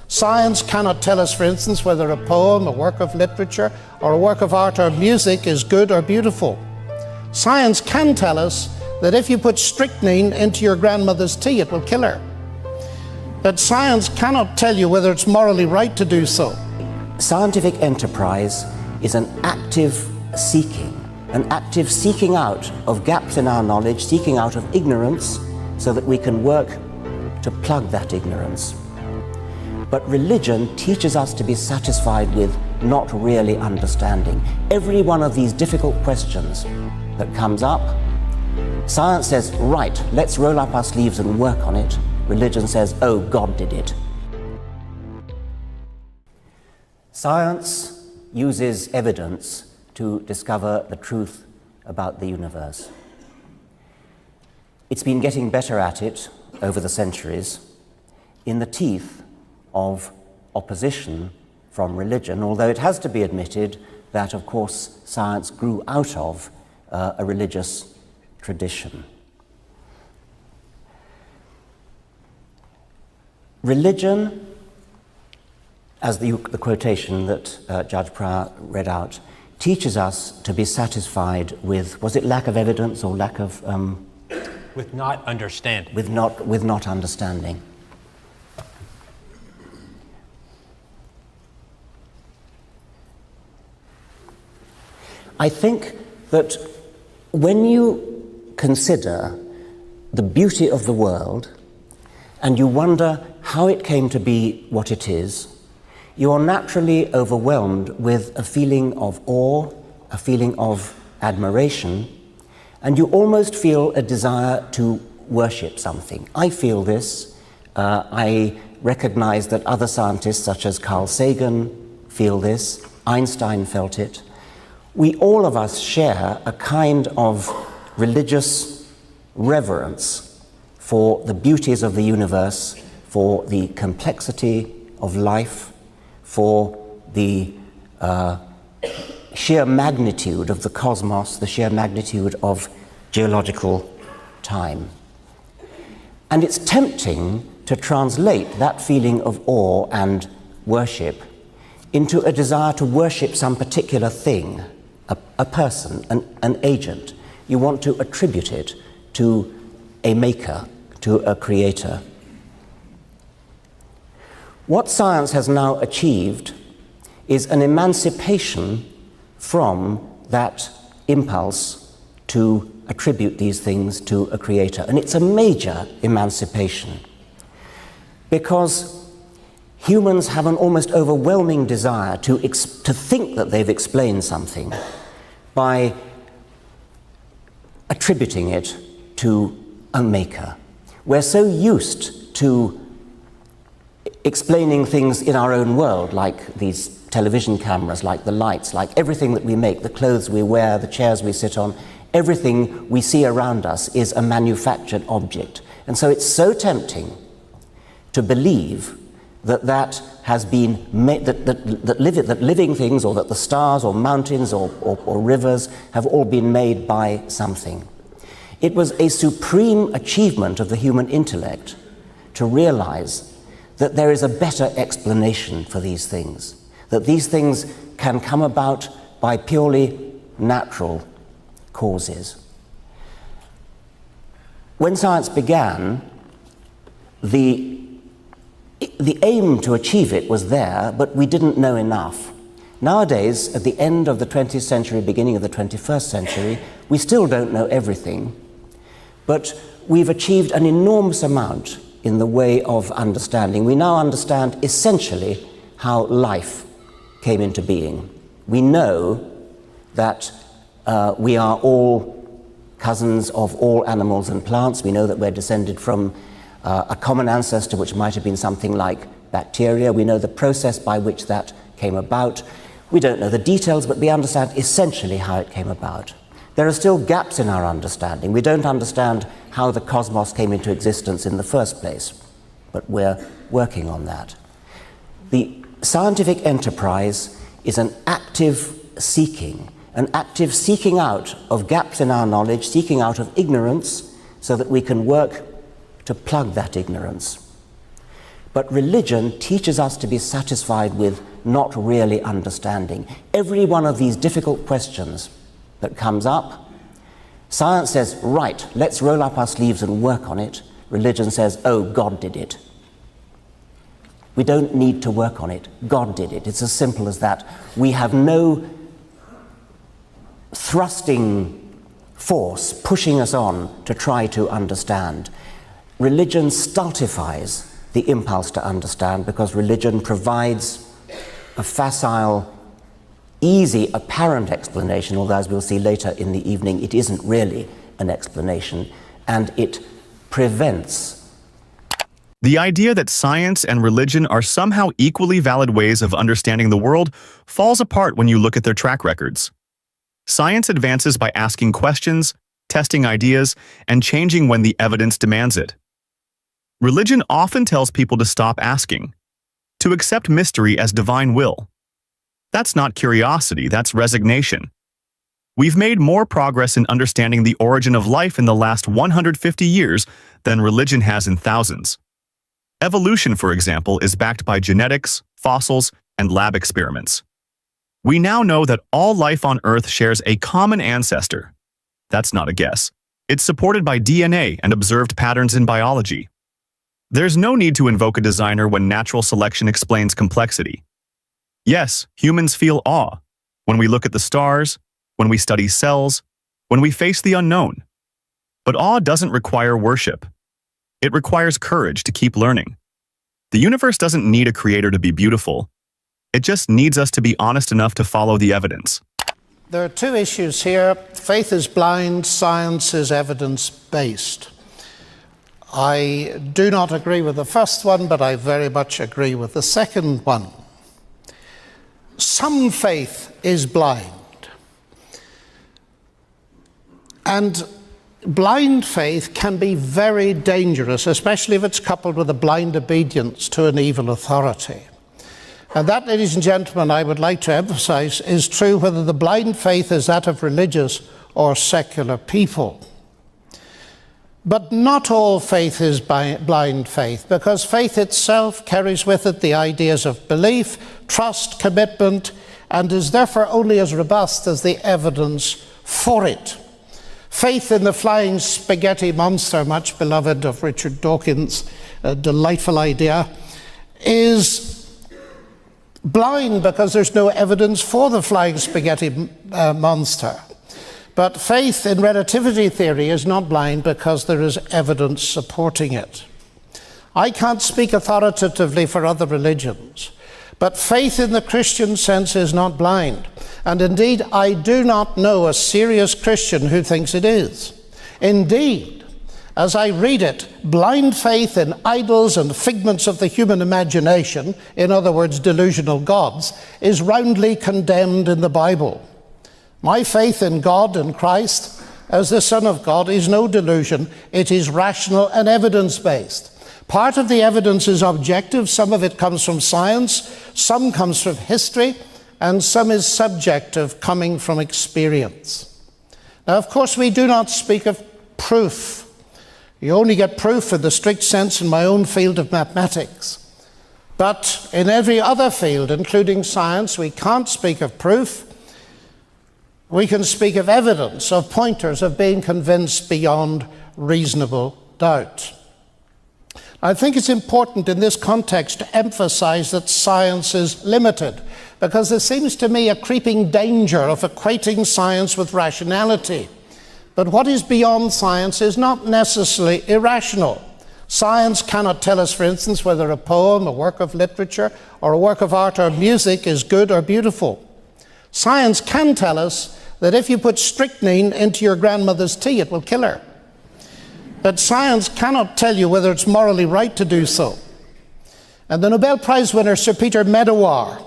Science cannot tell us, for instance, whether a poem, a work of literature, or a work of art or music is good or beautiful. Science can tell us that if you put strychnine into your grandmother's tea, it will kill her. But science cannot tell you whether it's morally right to do so. Scientific enterprise is an active seeking out of gaps in our knowledge, seeking out of ignorance, so that we can work to plug that ignorance. But religion teaches us to be satisfied with not really understanding. Every one of these difficult questions that comes up, science says, right, let's roll up our sleeves and work on it. Religion says, oh, God did it. Science uses evidence to discover the truth about the universe. It's been getting better at it over the centuries in the teeth of opposition from religion, although it has to be admitted that, of course, science grew out of a religious tradition. Religion, as the quotation that Judge Pryor read out, teaches us to be satisfied with, was it lack of evidence or lack of... with not understanding. With not understanding. I think that when you consider the beauty of the world and you wonder how it came to be what it is, you are naturally overwhelmed with a feeling of awe, a feeling of admiration, and you almost feel a desire to worship something. I feel this. I recognize that other scientists such as Carl Sagan feel this. Einstein felt it. We, all of us, share a kind of religious reverence for the beauties of the universe, for the complexity of life, for the sheer magnitude of the cosmos, the sheer magnitude of geological time. And it's tempting to translate that feeling of awe and worship into a desire to worship some particular thing, a person, an agent. You want to attribute it to a maker, to a creator. What science has now achieved is an emancipation from that impulse to attribute these things to a creator. And it's a major emancipation, because humans have an almost overwhelming desire to think that they've explained something by attributing it to a maker. We're so used to explaining things in our own world, like these television cameras, like the lights, like everything that we make, the clothes we wear, the chairs we sit on, everything we see around us is a manufactured object. And so it's so tempting to believe that has been made, that living things, or that the stars or mountains or rivers have all been made by something. It was a supreme achievement of the human intellect to realize that there is a better explanation for these things, that these things can come about by purely natural causes. When science began, the aim to achieve it was there, but we didn't know enough. Nowadays, at the end of the 20th century, beginning of the 21st century, we still don't know everything, but we've achieved an enormous amount in the way of understanding. We now understand essentially how life came into being. We know that we are all cousins of all animals and plants. We know that we're descended from a common ancestor, which might have been something like bacteria. We know the process by which that came about. We don't know the details, but we understand essentially how it came about. There are still gaps in our understanding. We don't understand how the cosmos came into existence in the first place, but we're working on that. The scientific enterprise is an active seeking out of gaps in our knowledge, seeking out of ignorance, so that we can work to plug that ignorance. But religion teaches us to be satisfied with not really understanding. Every one of these difficult questions that comes up, science says, right, let's roll up our sleeves and work on it. Religion says, oh, God did it. We don't need to work on it. God did it. It's as simple as that. We have no thrusting force pushing us on to try to understand. Religion stultifies the impulse to understand because religion provides a facile, easy, apparent explanation, although as we'll see later in the evening, it isn't really an explanation, and it prevents. The idea that science and religion are somehow equally valid ways of understanding the world falls apart when you look at their track records. Science advances by asking questions, testing ideas, and changing when the evidence demands it. Religion often tells people to stop asking, to accept mystery as divine will. That's not curiosity, that's resignation. We've made more progress in understanding the origin of life in the last 150 years than religion has in thousands. Evolution, for example, is backed by genetics, fossils, and lab experiments. We now know that all life on Earth shares a common ancestor. That's not a guess. It's supported by DNA and observed patterns in biology. There's no need to invoke a designer when natural selection explains complexity. Yes, humans feel awe when we look at the stars, when we study cells, when we face the unknown. But awe doesn't require worship. It requires courage to keep learning. The universe doesn't need a creator to be beautiful. It just needs us to be honest enough to follow the evidence. There are two issues here. Faith is blind, science is evidence-based. I do not agree with the first one, but I very much agree with the second one. Some faith is blind. And blind faith can be very dangerous, especially if it's coupled with a blind obedience to an evil authority. And that, ladies and gentlemen, I would like to emphasize, is true whether the blind faith is that of religious or secular people. But not all faith is blind faith, because faith itself carries with it the ideas of belief, trust, commitment, and is therefore only as robust as the evidence for it. Faith in the flying spaghetti monster, much beloved of Richard Dawkins, a delightful idea, is blind because there's no evidence for the flying spaghetti monster. But faith in relativity theory is not blind because there is evidence supporting it. I can't speak authoritatively for other religions, but faith in the Christian sense is not blind. And indeed, I do not know a serious Christian who thinks it is. Indeed, as I read it, blind faith in idols and figments of the human imagination, in other words, delusional gods, is roundly condemned in the Bible. My faith in God and Christ as the Son of God is no delusion. It is rational and evidence-based. Part of the evidence is objective. Some of it comes from science, some comes from history, and some is subjective, coming from experience. Now, of course, we do not speak of proof. You only get proof in the strict sense in my own field of mathematics. But in every other field, including science, we can't speak of proof. We can speak of evidence, of pointers, of being convinced beyond reasonable doubt. I think it's important in this context to emphasize that science is limited, because there seems to me a creeping danger of equating science with rationality. But what is beyond science is not necessarily irrational. Science cannot tell us, for instance, whether a poem, a work of literature, or a work of art or music is good or beautiful. Science can tell us that if you put strychnine into your grandmother's tea, it will kill her. But science cannot tell you whether it's morally right to do so. And the Nobel Prize winner, Sir Peter Medawar,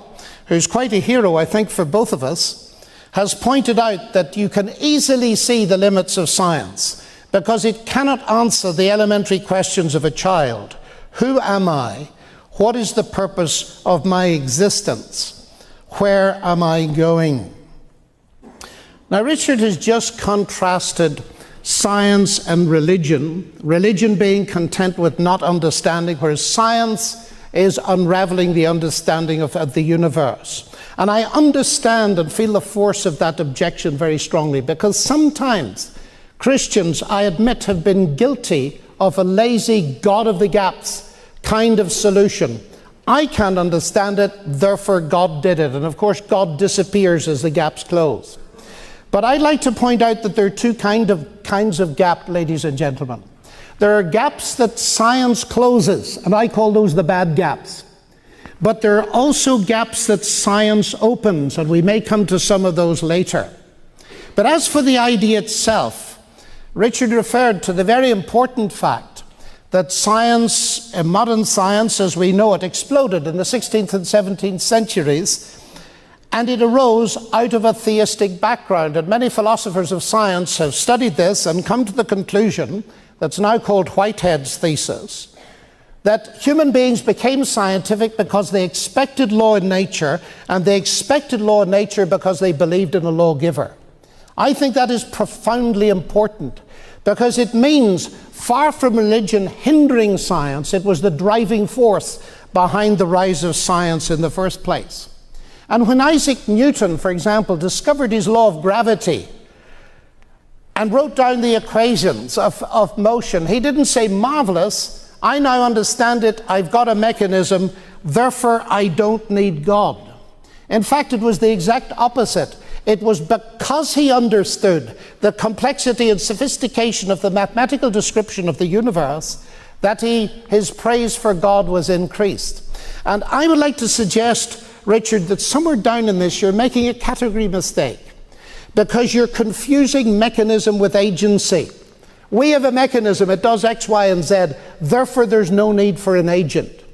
who's quite a hero, I think, for both of us, has pointed out that you can easily see the limits of science because it cannot answer the elementary questions of a child. Who am I? What is the purpose of my existence? Where am I going? Now, Richard has just contrasted science and religion being content with not understanding, whereas science is unraveling the understanding of the universe. And I understand and feel the force of that objection very strongly, because sometimes Christians, I admit, have been guilty of a lazy God of the gaps kind of solution. I can't understand it, therefore God did it. And of course, God disappears as the gaps close. But I'd like to point out that there are two kinds of gap, ladies and gentlemen. There are gaps that science closes, and I call those the bad gaps. But there are also gaps that science opens, and we may come to some of those later. But as for the idea itself, Richard referred to the very important fact that science, modern science as we know it, exploded in the 16th and 17th centuries, and it arose out of a theistic background. And many philosophers of science have studied this and come to the conclusion that's now called Whitehead's thesis, that human beings became scientific because they expected law in nature, and they expected law in nature because they believed in a lawgiver. I think that is profoundly important, because it means, far from religion hindering science, it was the driving force behind the rise of science in the first place. And when Isaac Newton, for example, discovered his law of gravity and wrote down the equations of motion, he didn't say, marvelous, I now understand it, I've got a mechanism, therefore I don't need God. In fact, it was the exact opposite. It was because he understood the complexity and sophistication of the mathematical description of the universe that his praise for God was increased. And I would like to suggest, Richard, that somewhere down in this you're making a category mistake, because you're confusing mechanism with agency. We have a mechanism, it does X, Y, and Z, therefore there's no need for an agent.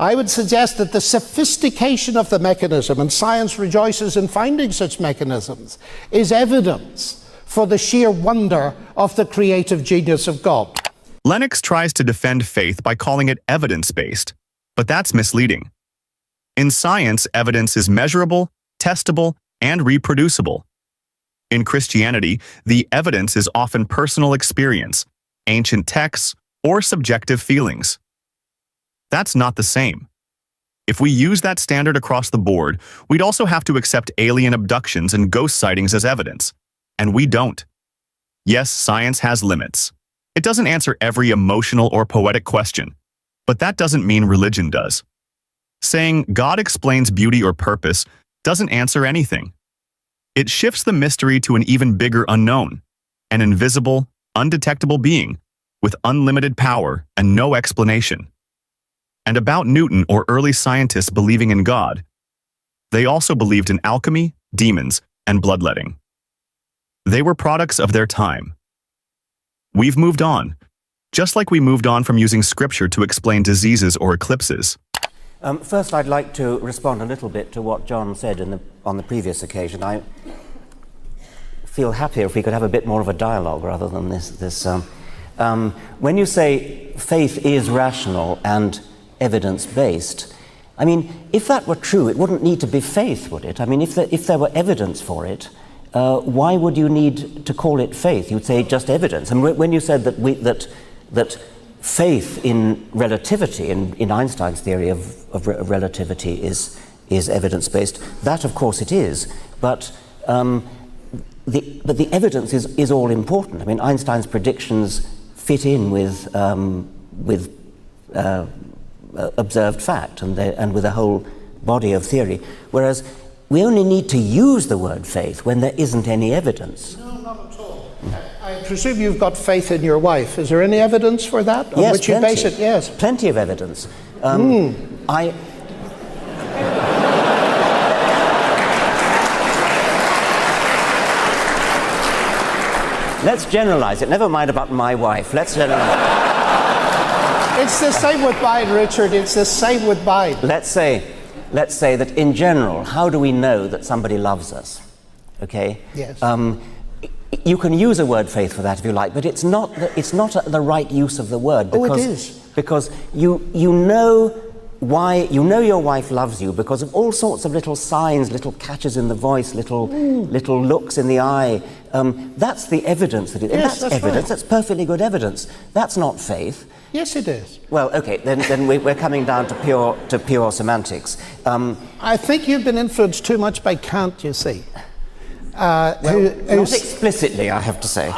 I would suggest that the sophistication of the mechanism, and science rejoices in finding such mechanisms, is evidence for the sheer wonder of the creative genius of God. Lennox tries to defend faith by calling it evidence-based, but that's misleading. In science, evidence is measurable, testable, and reproducible. In Christianity, the evidence is often personal experience, ancient texts, or subjective feelings. That's not the same. If we use that standard across the board, we'd also have to accept alien abductions and ghost sightings as evidence. And we don't. Yes, science has limits. It doesn't answer every emotional or poetic question, but that doesn't mean religion does. Saying God explains beauty or purpose doesn't answer anything. It shifts the mystery to an even bigger unknown, an invisible, undetectable being with unlimited power and no explanation. And about Newton or early scientists believing in God, they also believed in alchemy, demons, and bloodletting. They were products of their time. We've moved on, just like we moved on from using scripture to explain diseases or eclipses. First, I'd like to respond a little bit to what John said on the previous occasion. I feel happier if we could have a bit more of a dialogue rather than this. When you say faith is rational and evidence-based, I mean, if that were true, it wouldn't need to be faith, would it? I mean, if there were evidence for it, why would you need to call it faith? You'd say just evidence. And when you said that faith in relativity, in Einstein's theory of relativity, is evidence-based, that of course it is. But the evidence is all important. I mean, Einstein's predictions fit in with observed fact and with a whole body of theory, whereas we only need to use the word faith when there isn't any evidence. No, not at all. I presume you've got faith in your wife. Is there any evidence for that? Yes, on which plenty. You base it? Yes, plenty of evidence. Let's generalize it. Never mind about my wife. Let's generalize. It's the same with mine, Richard. It's the same with mine. Let's say that in general, how do we know that somebody loves us? Okay? Yes. You can use a word faith for that if you like, but it's not the right use of the word. Because, it is. Because you know why, you know your wife loves you because of all sorts of little signs, little catches in the voice, little looks in the eye. That's the evidence. Yes, that's evidence. right. That's perfectly good evidence. That's not faith. Yes, it is. Well, okay, then we're coming down to pure semantics. I think you've been influenced too much by Kant, you see. Not explicitly, I have to say.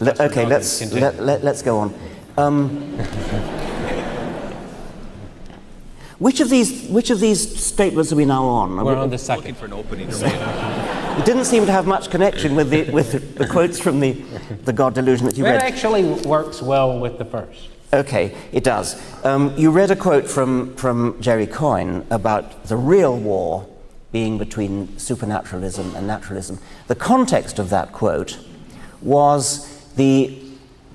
Let's go on. Which of these statements are we now on? We're on the second. Looking for an opening. It didn't seem to have much connection with the quotes from the God delusion that you read. It actually works well with the first. Okay, it does. You read a quote from Jerry Coyne about the real war being between supernaturalism and naturalism. The context of that quote was the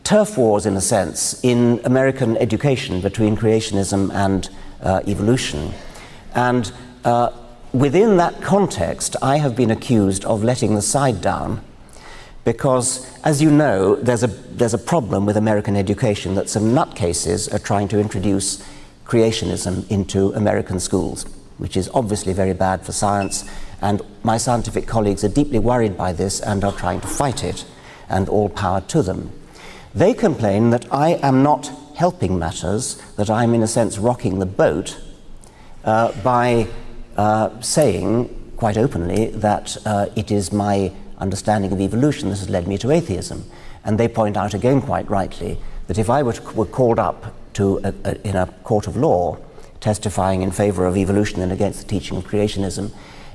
turf wars, in a sense, in American education between creationism and evolution. And within that context, I have been accused of letting the side down because, as you know, there's a problem with American education that some nutcases are trying to introduce creationism into American schools, which is obviously very bad for science, and my scientific colleagues are deeply worried by this and are trying to fight it, and all power to them. They complain that I am not helping matters, that I'm in a sense rocking the boat by saying quite openly that it is my understanding of evolution that has led me to atheism. And they point out again quite rightly that if I were called up to in a court of law testifying in favor of evolution and against the teaching of creationism,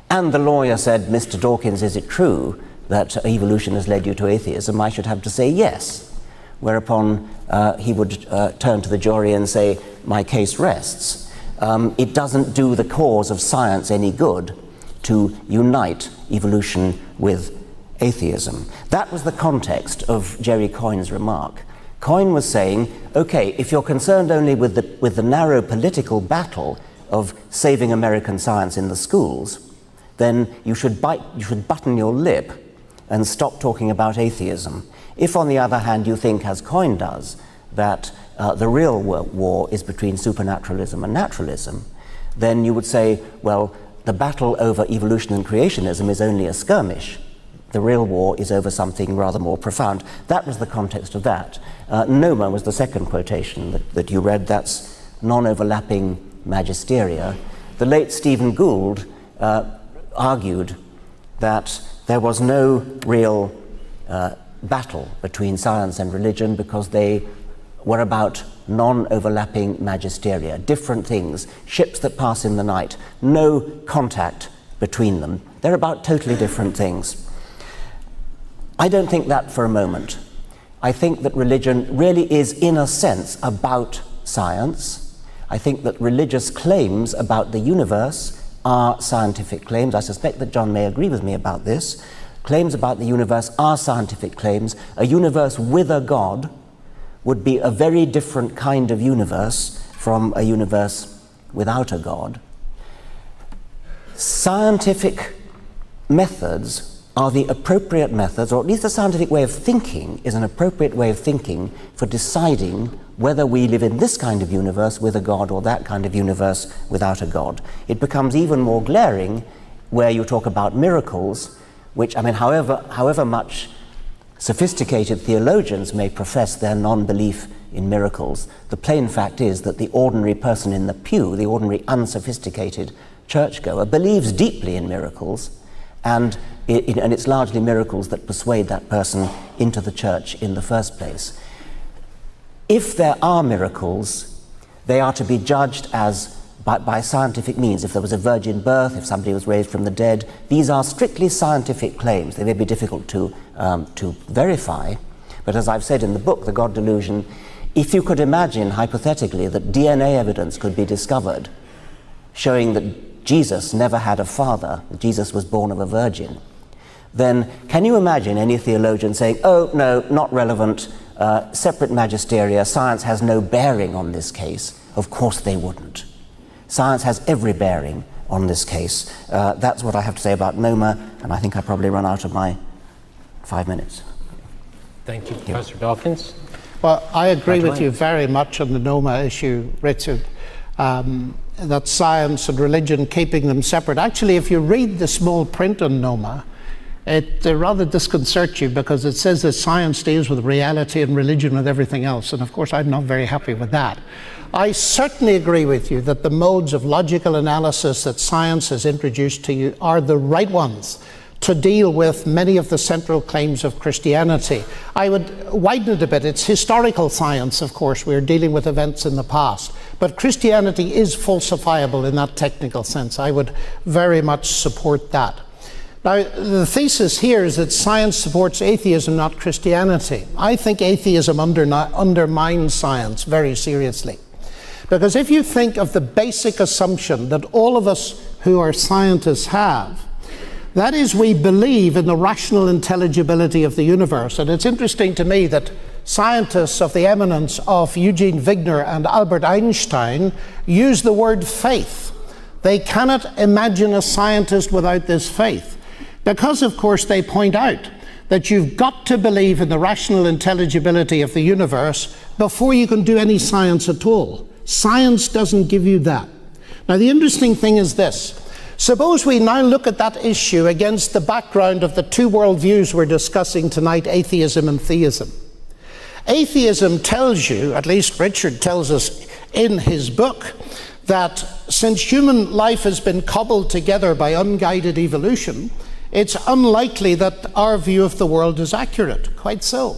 and the lawyer said, Mr. Dawkins, is it true that evolution has led you to atheism? I should have to say yes. Whereupon he would turn to the jury and say, my case rests. It doesn't do the cause of science any good to unite evolution with atheism. That was the context of Jerry Coyne's remark. Coyne was saying, okay, if you're concerned only with the narrow political battle of saving American science in the schools, then you should button your lip and stop talking about atheism. If, on the other hand, you think, as Coyne does, that the real war is between supernaturalism and naturalism, then you would say, well, the battle over evolution and creationism is only a skirmish. The real war is over something rather more profound. That was the context of that. Noma was the second quotation that you read. That's non-overlapping magisteria. The late Stephen Gould argued that there was no real battle between science and religion because they were about non-overlapping magisteria, different things, ships that pass in the night, no contact between them. They're about totally different things. I don't think that for a moment. I think that religion really is, in a sense, about science. I think that religious claims about the universe are scientific claims. I suspect that John may agree with me about this. Claims about the universe are scientific claims. A universe with a God would be a very different kind of universe from a universe without a God. Scientific methods are the appropriate methods, or at least the scientific way of thinking is an appropriate way of thinking for deciding whether we live in this kind of universe with a God or that kind of universe without a God. It becomes even more glaring where you talk about miracles, which, I mean, however much sophisticated theologians may profess their non-belief in miracles, the plain fact is that the ordinary person in the pew, the ordinary unsophisticated churchgoer, believes deeply in miracles, and it's largely miracles that persuade that person into the church in the first place. If there are miracles, they are to be judged as by scientific means. If there was a virgin birth, if somebody was raised from the dead, these are strictly scientific claims. They may be difficult to verify, but as I've said in the book, The God Delusion, if you could imagine hypothetically that DNA evidence could be discovered showing that Jesus never had a father, that Jesus was born of a virgin, then can you imagine any theologian saying, oh, no, not relevant, separate magisteria, science has no bearing on this case? Of course they wouldn't. Science has every bearing on this case. That's what I have to say about Noma, and I think I probably run out of my 5 minutes. Thank you, Professor Dawkins. Well, I agree with you very much on the Noma issue, Richard, that science and religion, keeping them separate. Actually, if you read the small print on Noma, It rather disconcerts you because it says that science deals with reality and religion with everything else, and of course I'm not very happy with that. I certainly agree with you that the modes of logical analysis that science has introduced to you are the right ones to deal with many of the central claims of Christianity. I would widen it a bit. It's historical science, of course. We're dealing with events in the past. But Christianity is falsifiable in that technical sense. I would very much support that. Now, the thesis here is that science supports atheism, not Christianity. I think atheism undermines science very seriously. Because if you think of the basic assumption that all of us who are scientists have, that is, we believe in the rational intelligibility of the universe. And it's interesting to me that scientists of the eminence of Eugene Wigner and Albert Einstein use the word faith. They cannot imagine a scientist without this faith. Because, of course, they point out that you've got to believe in the rational intelligibility of the universe before you can do any science at all. Science doesn't give you that. Now, the interesting thing is this. Suppose we now look at that issue against the background of the two worldviews we're discussing tonight, atheism and theism. Atheism tells you, at least Richard tells us in his book, that since human life has been cobbled together by unguided evolution, it's unlikely that our view of the world is accurate, quite so.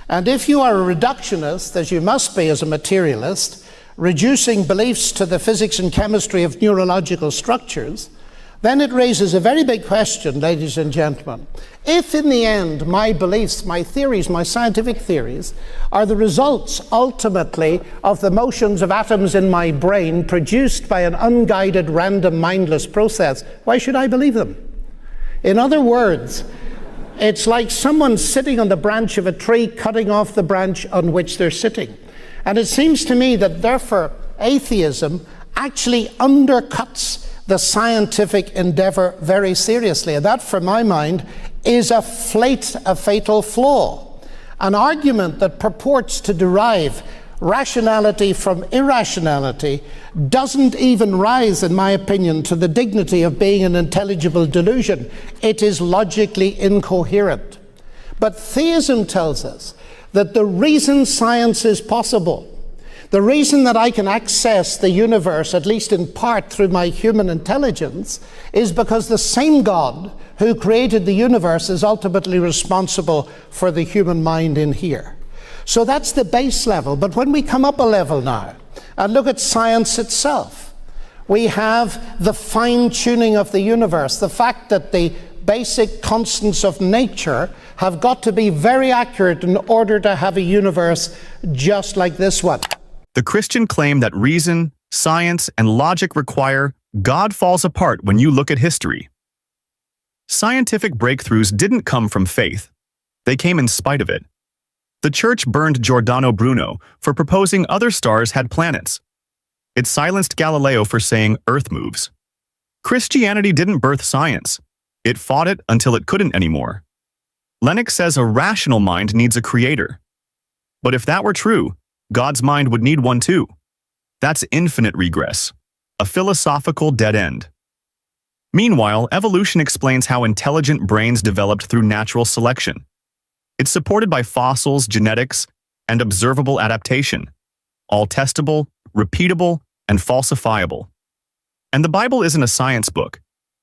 And if you are a reductionist, as you must be as a materialist, reducing beliefs to the physics and chemistry of neurological structures, then it raises a very big question, ladies and gentlemen. If in the end my beliefs, my theories, my scientific theories, are the results ultimately of the motions of atoms in my brain produced by an unguided, random, mindless process, why should I believe them? In other words, it's like someone sitting on the branch of a tree cutting off the branch on which they're sitting. And it seems to me that therefore atheism actually undercuts the scientific endeavor very seriously. And that, from my mind, is a fatal flaw. An argument that purports to derive rationality from irrationality doesn't even rise, in my opinion, to the dignity of being an intelligible delusion. It is logically incoherent. But theism tells us that the reason science is possible, the reason that I can access the universe, at least in part through my human intelligence, is because the same God who created the universe is ultimately responsible for the human mind in here. So that's the base level. But when we come up a level now and look at science itself, we have the fine-tuning of the universe, the fact that the basic constants of nature have got to be very accurate in order to have a universe just like this one. The Christian claim that reason, science, and logic require God falls apart when you look at history. Scientific breakthroughs didn't come from faith. They came in spite of it. The church burned Giordano Bruno for proposing other stars had planets. It silenced Galileo for saying Earth moves. Christianity didn't birth science. It fought it until it couldn't anymore. Lennox says a rational mind needs a creator. But if that were true, God's mind would need one too. That's infinite regress, a philosophical dead end. Meanwhile, evolution explains how intelligent brains developed through natural selection. It's supported by fossils, genetics, and observable adaptation, all testable, repeatable, and falsifiable. And the Bible isn't a science book.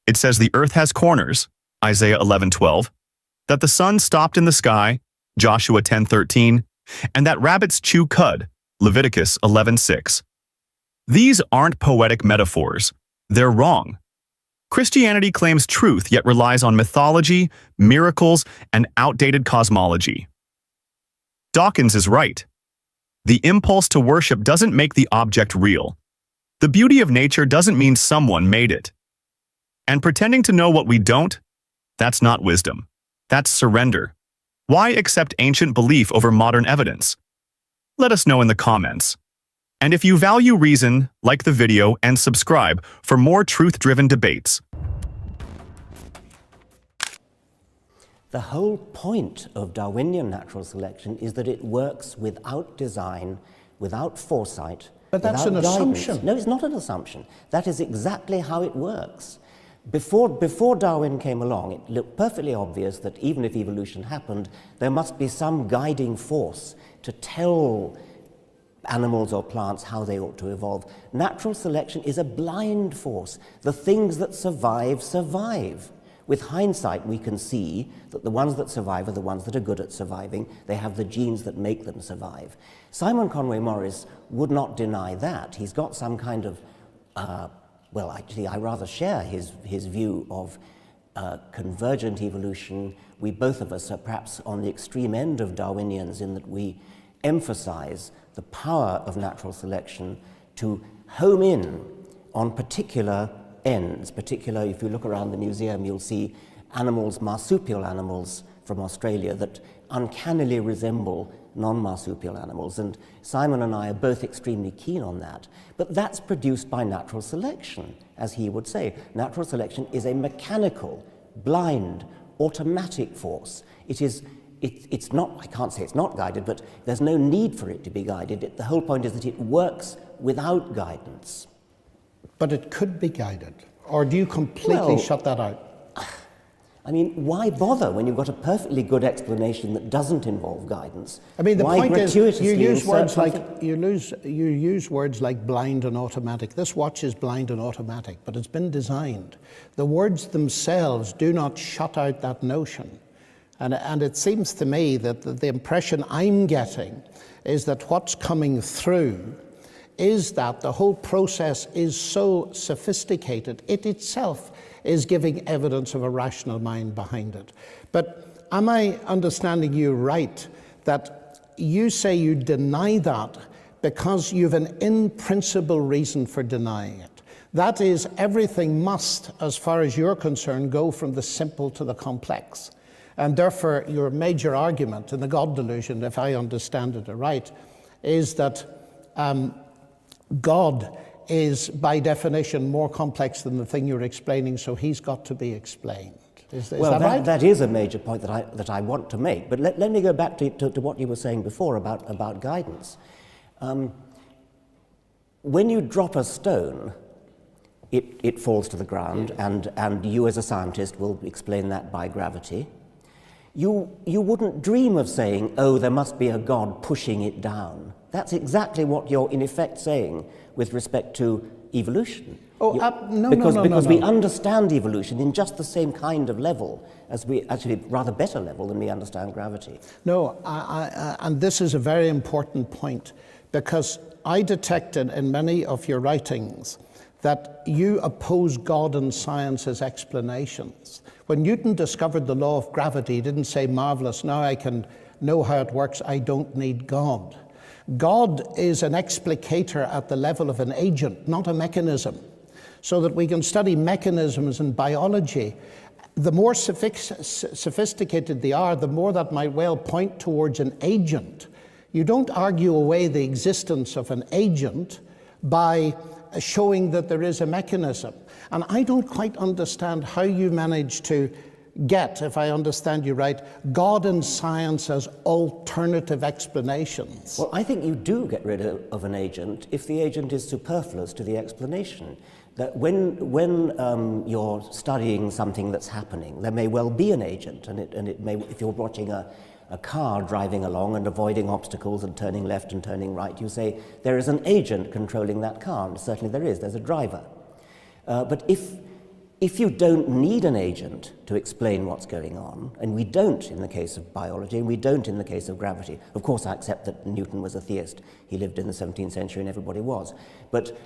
It says the earth has corners, Isaiah 11:12, that the sun stopped in the sky, Joshua 10:13, and that rabbits chew cud, Leviticus 11:6. These aren't poetic metaphors. They're wrong. Christianity claims truth yet relies on mythology, miracles, and outdated cosmology. Dawkins is right. The impulse to worship doesn't make the object real. The beauty of nature doesn't mean someone made it. And pretending to know what we don't, that's not wisdom. That's surrender. Why accept ancient belief over modern evidence? Let us know in the comments. And if you value reason, like the video and subscribe for more truth-driven debates. The whole point of Darwinian natural selection is that it works without design, without foresight, But that's without an guidance. assumption. No, it's not an assumption. That is exactly how it works. Before Darwin came along, it looked perfectly obvious that even if evolution happened, there must be some guiding force to tell animals or plants how they ought to evolve. Natural selection is a blind force. The things that survive, survive. With hindsight, we can see that the ones that survive are the ones that are good at surviving. They have the genes that make them survive. Simon Conway Morris would not deny that. He's got some kind of well, actually, I rather share his view of convergent evolution. We both of us are perhaps on the extreme end of Darwinians in that we emphasize the power of natural selection to home in on particular ends. Particularly, if you look around the museum, you'll see animals, marsupial animals from Australia that uncannily resemble non-marsupial animals, and Simon and I are both extremely keen on that. But that's produced by natural selection, as he would say. Natural selection is a mechanical, blind, automatic force. It's not, I can't say it's not guided, but there's no need for it to be guided. The whole point is that it works without guidance. But it could be guided, or do you completely shut that out? I mean, why bother when you've got a perfectly good explanation that doesn't involve guidance? I mean, the point is, you use words like you use words like blind and automatic. This watch is blind and automatic, but it's been designed. The words themselves do not shut out that notion, and it seems to me that the impression I'm getting is that what's coming through is that the whole process is so sophisticated, it itself is giving evidence of a rational mind behind it. But am I understanding you right, that you say you deny that because you've an in-principle reason for denying it? That is, everything must, as far as you're concerned, go from the simple to the complex. And therefore, your major argument in the God delusion, if I understand it right, is that God is by definition more complex than the thing you're explaining, so he's got to be explained. Is that right? That is a major point that I want to make. But let me go back to what you were saying before about guidance. When you drop a stone, it falls to the ground, and you as a scientist will explain that by gravity. You wouldn't dream of saying, oh, there must be a God pushing it down. That's exactly what you're in effect saying with respect to evolution. Because we understand evolution in just the same kind of level as rather better level than we understand gravity. No, and this is a very important point, because I detected in many of your writings that you oppose God and science as explanations. When Newton discovered the law of gravity, he didn't say, marvelous, now I can know how it works, I don't need God. God is an explicator at the level of an agent, not a mechanism. So that we can study mechanisms in biology, the more sophisticated they are, the more that might well point towards an agent. You don't argue away the existence of an agent by showing that there is a mechanism. And I don't quite understand how you manage to get, if I understand you right, God and science as alternative explanations. Well, I think you do get rid of an agent if the agent is superfluous to the explanation. That when you're studying something that's happening, there may well be an agent, and it may, if you're watching a car driving along and avoiding obstacles and turning left and turning right, you say there is an agent controlling that car, and certainly there is, there's a driver. But if you don't need an agent to explain what's going on, and we don't in the case of biology, and we don't in the case of gravity. Of course, I accept that Newton was a theist. He lived in the 17th century and everybody was. But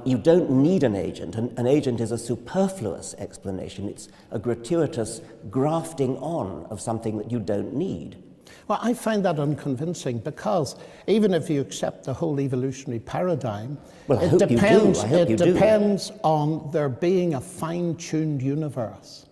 you don't need an agent. An agent is a superfluous explanation. It's a gratuitous grafting on of something that you don't need. Well, I find that unconvincing, because even if you accept the whole evolutionary paradigm, it depends on there being a fine-tuned universe.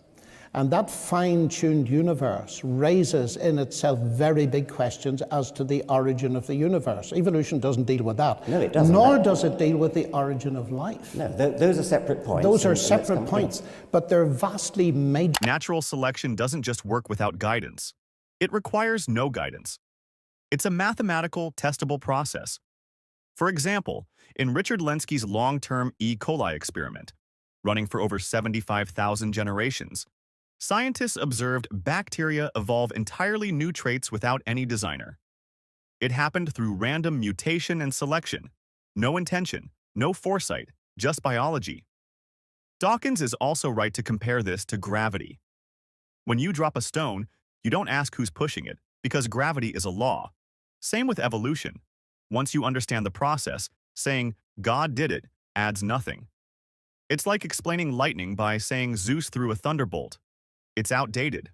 And that fine-tuned universe raises in itself very big questions as to the origin of the universe. Evolution doesn't deal with that. No, it doesn't. Nor does it deal with the origin of life. No, those are separate points. Those are separate points, but they're vastly made. Natural selection doesn't just work without guidance. It requires no guidance. It's a mathematical, testable process. For example, in Richard Lenski's long-term E. coli experiment, running for over 75,000 generations. Scientists observed bacteria evolve entirely new traits without any designer. It happened through random mutation and selection. No intention, no foresight, just biology. Dawkins is also right to compare this to gravity. When you drop a stone, you don't ask who's pushing it, because gravity is a law. Same with evolution. Once you understand the process, saying, God did it, adds nothing. It's like explaining lightning by saying Zeus threw a thunderbolt. It's outdated.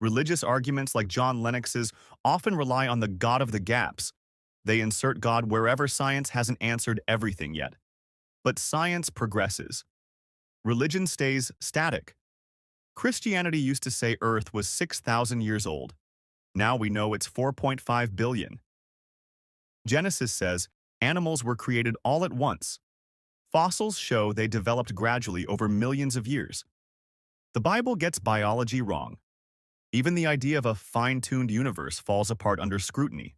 Religious arguments like John Lennox's often rely on the God of the gaps. They insert God wherever science hasn't answered everything yet. But science progresses. Religion stays static. Christianity used to say Earth was 6,000 years old. Now we know it's 4.5 billion. Genesis says animals were created all at once. Fossils show they developed gradually over millions of years. The Bible gets biology wrong. Even the idea of a fine-tuned universe falls apart under scrutiny.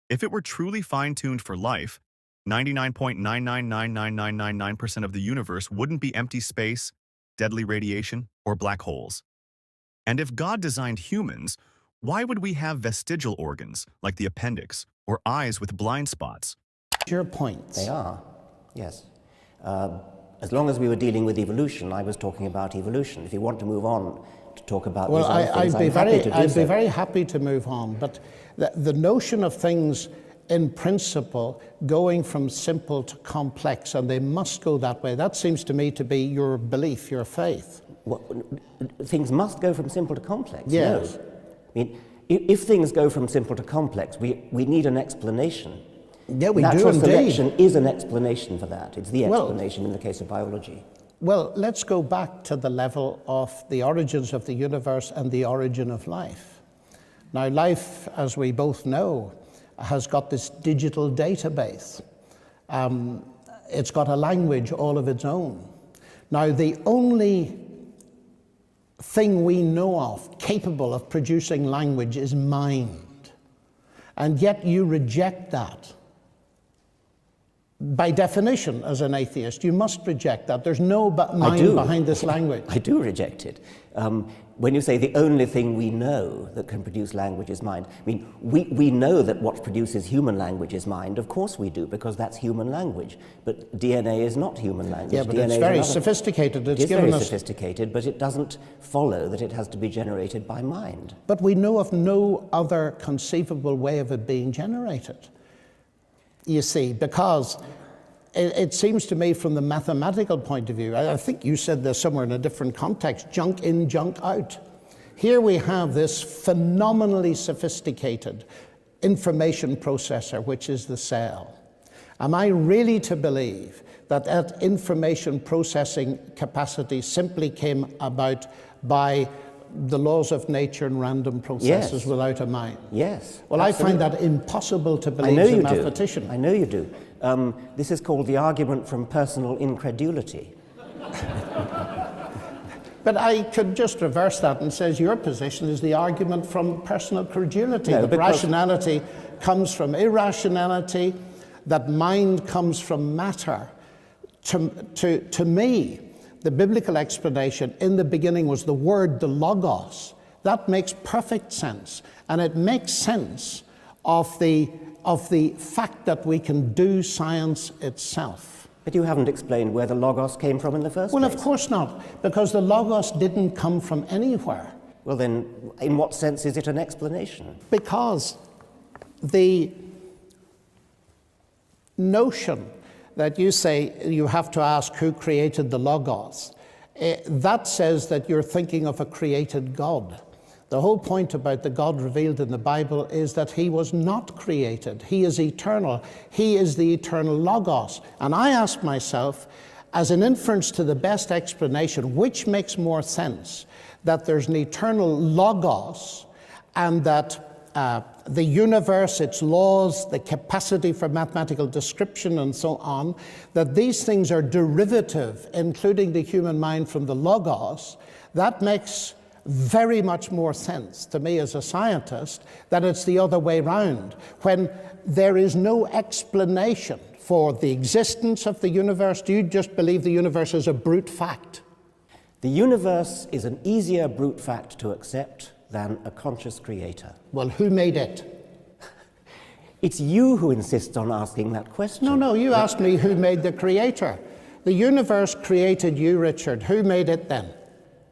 If it were truly fine-tuned for life, 99.9999999% of the universe wouldn't be empty space, deadly radiation, or black holes. And if God designed humans, why would we have vestigial organs, like the appendix, or eyes with blind spots? Your points. They are, yes. As long as we were dealing with evolution, I was talking about evolution. If you want to move on to talk about these other things, I'm happy to do so. I'd be very happy to move on, but the notion of things in principle going from simple to complex, and they must go that way, that seems to me to be your belief, your faith. Things must go from simple to complex? Yes. No. I mean, if things go from simple to complex, we need an explanation. Yeah, we Natural do indeed. selection is an explanation for that. It's the explanation in the case of biology. Well, let's go back to the level of the origins of the universe and the origin of life. Now, life, as we both know, has got this digital database. It's got a language all of its own. Now, the only thing we know of capable of producing language is mind. And yet you reject that. By definition, as an atheist, you must reject that. There's no mind behind this language. I do reject it. When you say the only thing we know that can produce language is mind, I mean, we know that what produces human language is mind. Of course we do, because that's human language. But DNA is not human language. Yeah, but DNA it's very sophisticated. It is very sophisticated, but it doesn't follow that it has to be generated by mind. But we know of no other conceivable way of it being generated. You see, because it seems to me from the mathematical point of view, I think you said this somewhere in a different context, junk in, junk out. Here we have this phenomenally sophisticated information processor, which is the cell. Am I really to believe that that information processing capacity simply came about by the laws of nature and random processes without a mind? Yes. Well, absolutely. I find that impossible to believe as a mathematician. I know you do. This is called the argument from personal incredulity. But I could just reverse that and say your position is the argument from personal credulity. No, that rationality comes from irrationality, that mind comes from matter. To me, the biblical explanation in the beginning was the word, the logos. That makes perfect sense. And it makes sense of the fact that we can do science itself. But you haven't explained where the logos came from in the first place. Well, of course not, because the logos didn't come from anywhere. Well then, in what sense is it an explanation? Because the notion that you say you have to ask who created the logos, that says that you're thinking of a created God. The whole point about the God revealed in the Bible is that he was not created. He is eternal. He is the eternal logos. And I ask myself, as an inference to the best explanation, which makes more sense? That there's an eternal logos and that the universe, its laws, the capacity for mathematical description and so on, that these things are derivative, including the human mind, from the logos. That makes very much more sense to me as a scientist that it's the other way round. When there is no explanation for the existence of the universe? Do you just believe the universe is a brute fact? The universe is an easier brute fact to accept than a conscious creator. Well, who made it? It's you who insists on asking that question. No, you asked me who made the creator. The universe created you, Richard. Who made it then?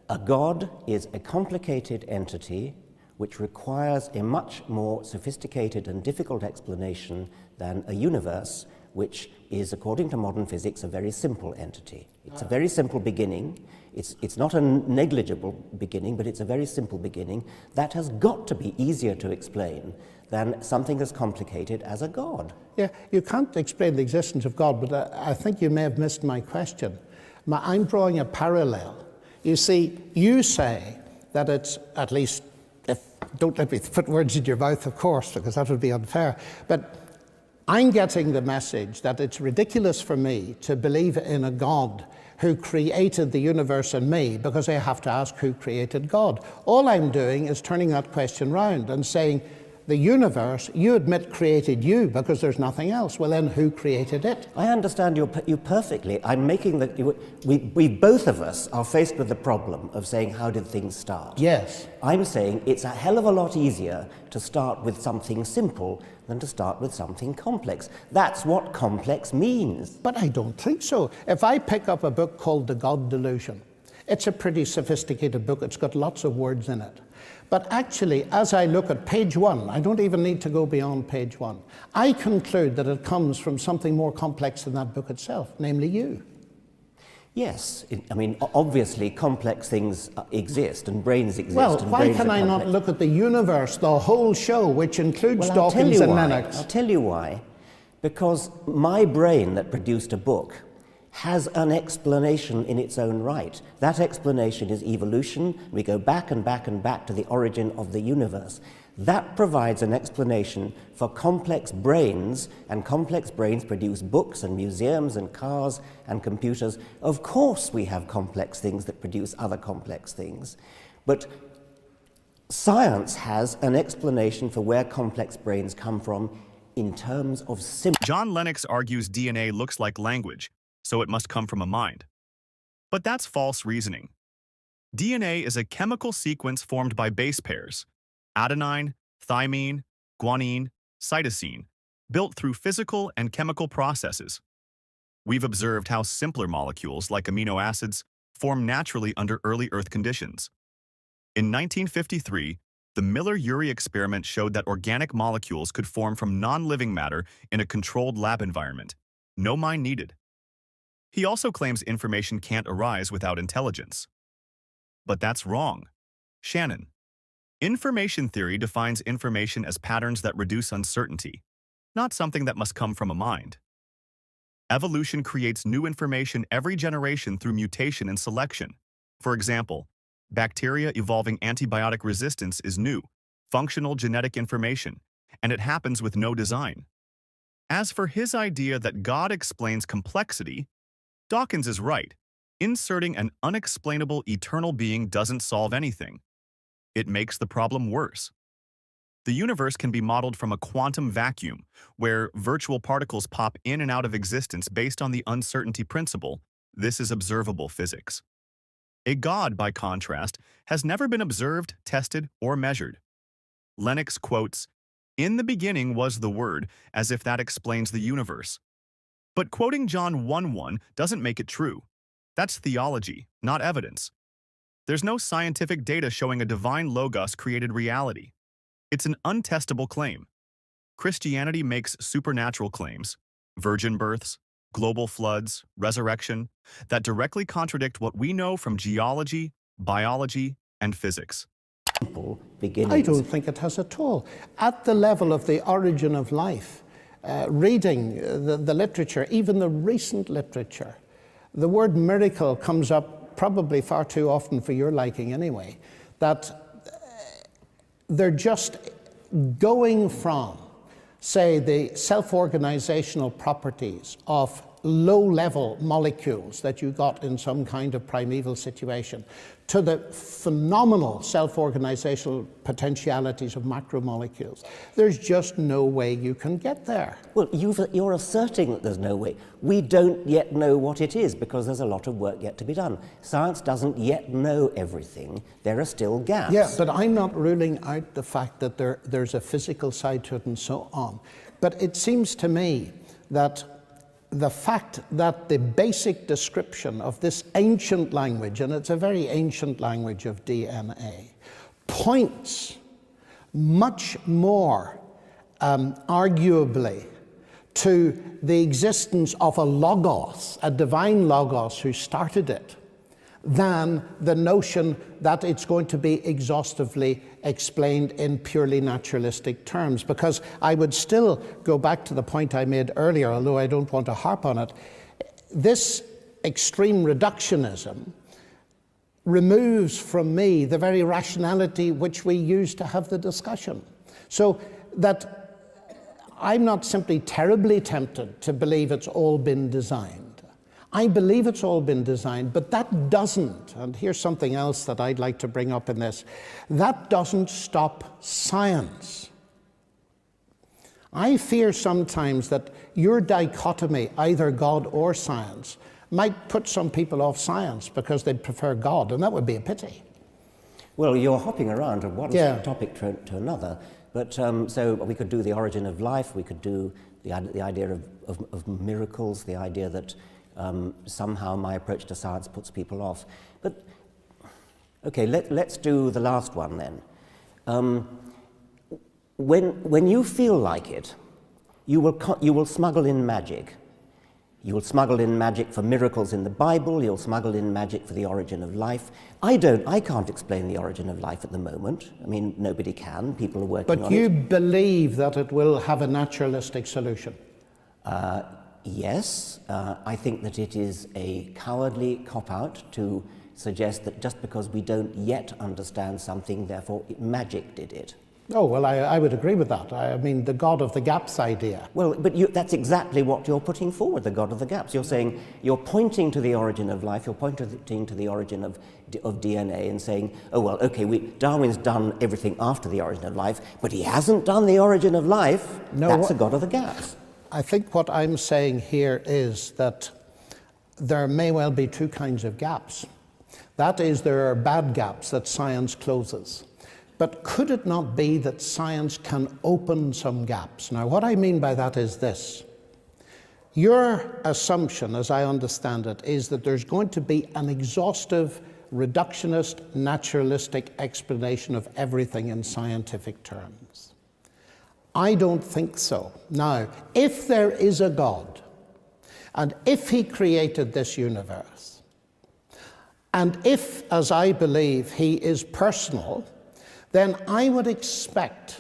A god is a complicated entity which requires a much more sophisticated and difficult explanation than a universe, which is, according to modern physics, a very simple entity. It's a very simple beginning. It's not a negligible beginning, but it's a very simple beginning. That has got to be easier to explain than something as complicated as a god. Yeah, you can't explain the existence of God, but I think you may have missed my question. I'm drawing a parallel. You see, you say that it's, at least, don't let me put words in your mouth, of course, because that would be unfair, but I'm getting the message that it's ridiculous for me to believe in a God who created the universe and me, because I have to ask who created God. All I'm doing is turning that question round and saying, the universe, you admit, created you because there's nothing else. Well, then who created it? I understand you perfectly. I'm making the... We both of us are faced with the problem of saying, how did things start? Yes. I'm saying it's a hell of a lot easier to start with something simple than to start with something complex. That's what complex means. But I don't think so. If I pick up a book called The God Delusion, it's a pretty sophisticated book. It's got lots of words in it. But actually, as I look at page 1, I don't even need to go beyond page 1, I conclude that it comes from something more complex than that book itself, namely you. Yes, I mean, obviously complex things exist and brains exist. Well, and why brains can are I not complex. look at the universe, the whole show, which includes Well, Dawkins and Lennox? I'll tell you why. Because my brain that produced a book has an explanation in its own right. That explanation is evolution. We go back and back and back to the origin of the universe. That provides an explanation for complex brains, and complex brains produce books and museums and cars and computers. Of course we have complex things that produce other complex things. But science has an explanation for where complex brains come from in terms of simple. John Lennox argues DNA looks like language, so it must come from a mind. But that's false reasoning. DNA is a chemical sequence formed by base pairs, adenine, thymine, guanine, cytosine, built through physical and chemical processes. We've observed how simpler molecules, like amino acids, form naturally under early Earth conditions. In 1953, the Miller-Urey experiment showed that organic molecules could form from non-living matter in a controlled lab environment. No mind needed. He also claims information can't arise without intelligence. But that's wrong. Shannon. Information theory defines information as patterns that reduce uncertainty, not something that must come from a mind. Evolution creates new information every generation through mutation and selection. For example, bacteria evolving antibiotic resistance is new, functional genetic information, and it happens with no design. As for his idea that God explains complexity, Dawkins is right. Inserting an unexplainable eternal being doesn't solve anything. It makes the problem worse. The universe can be modeled from a quantum vacuum, where virtual particles pop in and out of existence based on the uncertainty principle. This is observable physics. A God, by contrast, has never been observed, tested, or measured. Lennox quotes, "In the beginning was the Word," as if that explains the universe. But quoting John 1:1 doesn't make it true. That's theology, not evidence. There's no scientific data showing a divine logos created reality. It's an untestable claim. Christianity makes supernatural claims, virgin births, global floods, resurrection, that directly contradict what we know from geology, biology, and physics. Beginnings. I don't think it has at all. At the level of the origin of life, reading the literature, even the recent literature, the word miracle comes up probably far too often for your liking anyway, that they're just going from, say, the self-organizational properties of low-level molecules that you got in some kind of primeval situation to the phenomenal self-organizational potentialities of macromolecules. There's just no way you can get there. Well, you're asserting that there's no way. We don't yet know what it is because there's a lot of work yet to be done. Science doesn't yet know everything. There are still gaps. Yeah, but I'm not ruling out the fact that there's a physical side to it and so on. But it seems to me that the fact that the basic description of this ancient language, and it's a very ancient language of DNA, points much more arguably to the existence of a logos, a divine logos who started it, than the notion that it's going to be exhaustively explained in purely naturalistic terms. Because I would still go back to the point I made earlier, although I don't want to harp on it. This extreme reductionism removes from me the very rationality which we use to have the discussion. So that I'm not simply terribly tempted to believe it's all been designed. I believe it's all been designed, but that doesn't, and here's something else that I'd like to bring up in this, that doesn't stop science. I fear sometimes that your dichotomy, either God or science, might put some people off science because they'd prefer God, and that would be a pity. Well, you're hopping around from one topic to another, but so we could do the origin of life, we could do the idea of miracles, the idea that somehow my approach to science puts people off. But, okay, let's do the last one then. When you feel like it, you will smuggle in magic. You will smuggle in magic for miracles in the Bible, you'll smuggle in magic for the origin of life. I can't explain the origin of life at the moment. I mean, nobody can, people are working on it. But you believe that it will have a naturalistic solution? Yes, I think that it is a cowardly cop-out to suggest that just because we don't yet understand something, therefore magic did it. Oh, well, I would agree with that. I mean, the God of the gaps idea. Well, but that's exactly what you're putting forward, the God of the gaps. You're saying, you're pointing to the origin of life, you're pointing to the origin of DNA and saying, oh, well, okay, Darwin's done everything after the origin of life, but he hasn't done the origin of life. No, that's the God of the gaps. I think what I'm saying here is that there may well be two kinds of gaps. That is, there are bad gaps that science closes. But could it not be that science can open some gaps? Now, what I mean by that is this. Your assumption, as I understand it, is that there's going to be an exhaustive, reductionist, naturalistic explanation of everything in scientific terms. I don't think so. Now, if there is a God, and if he created this universe, and if, as I believe, he is personal, then I would expect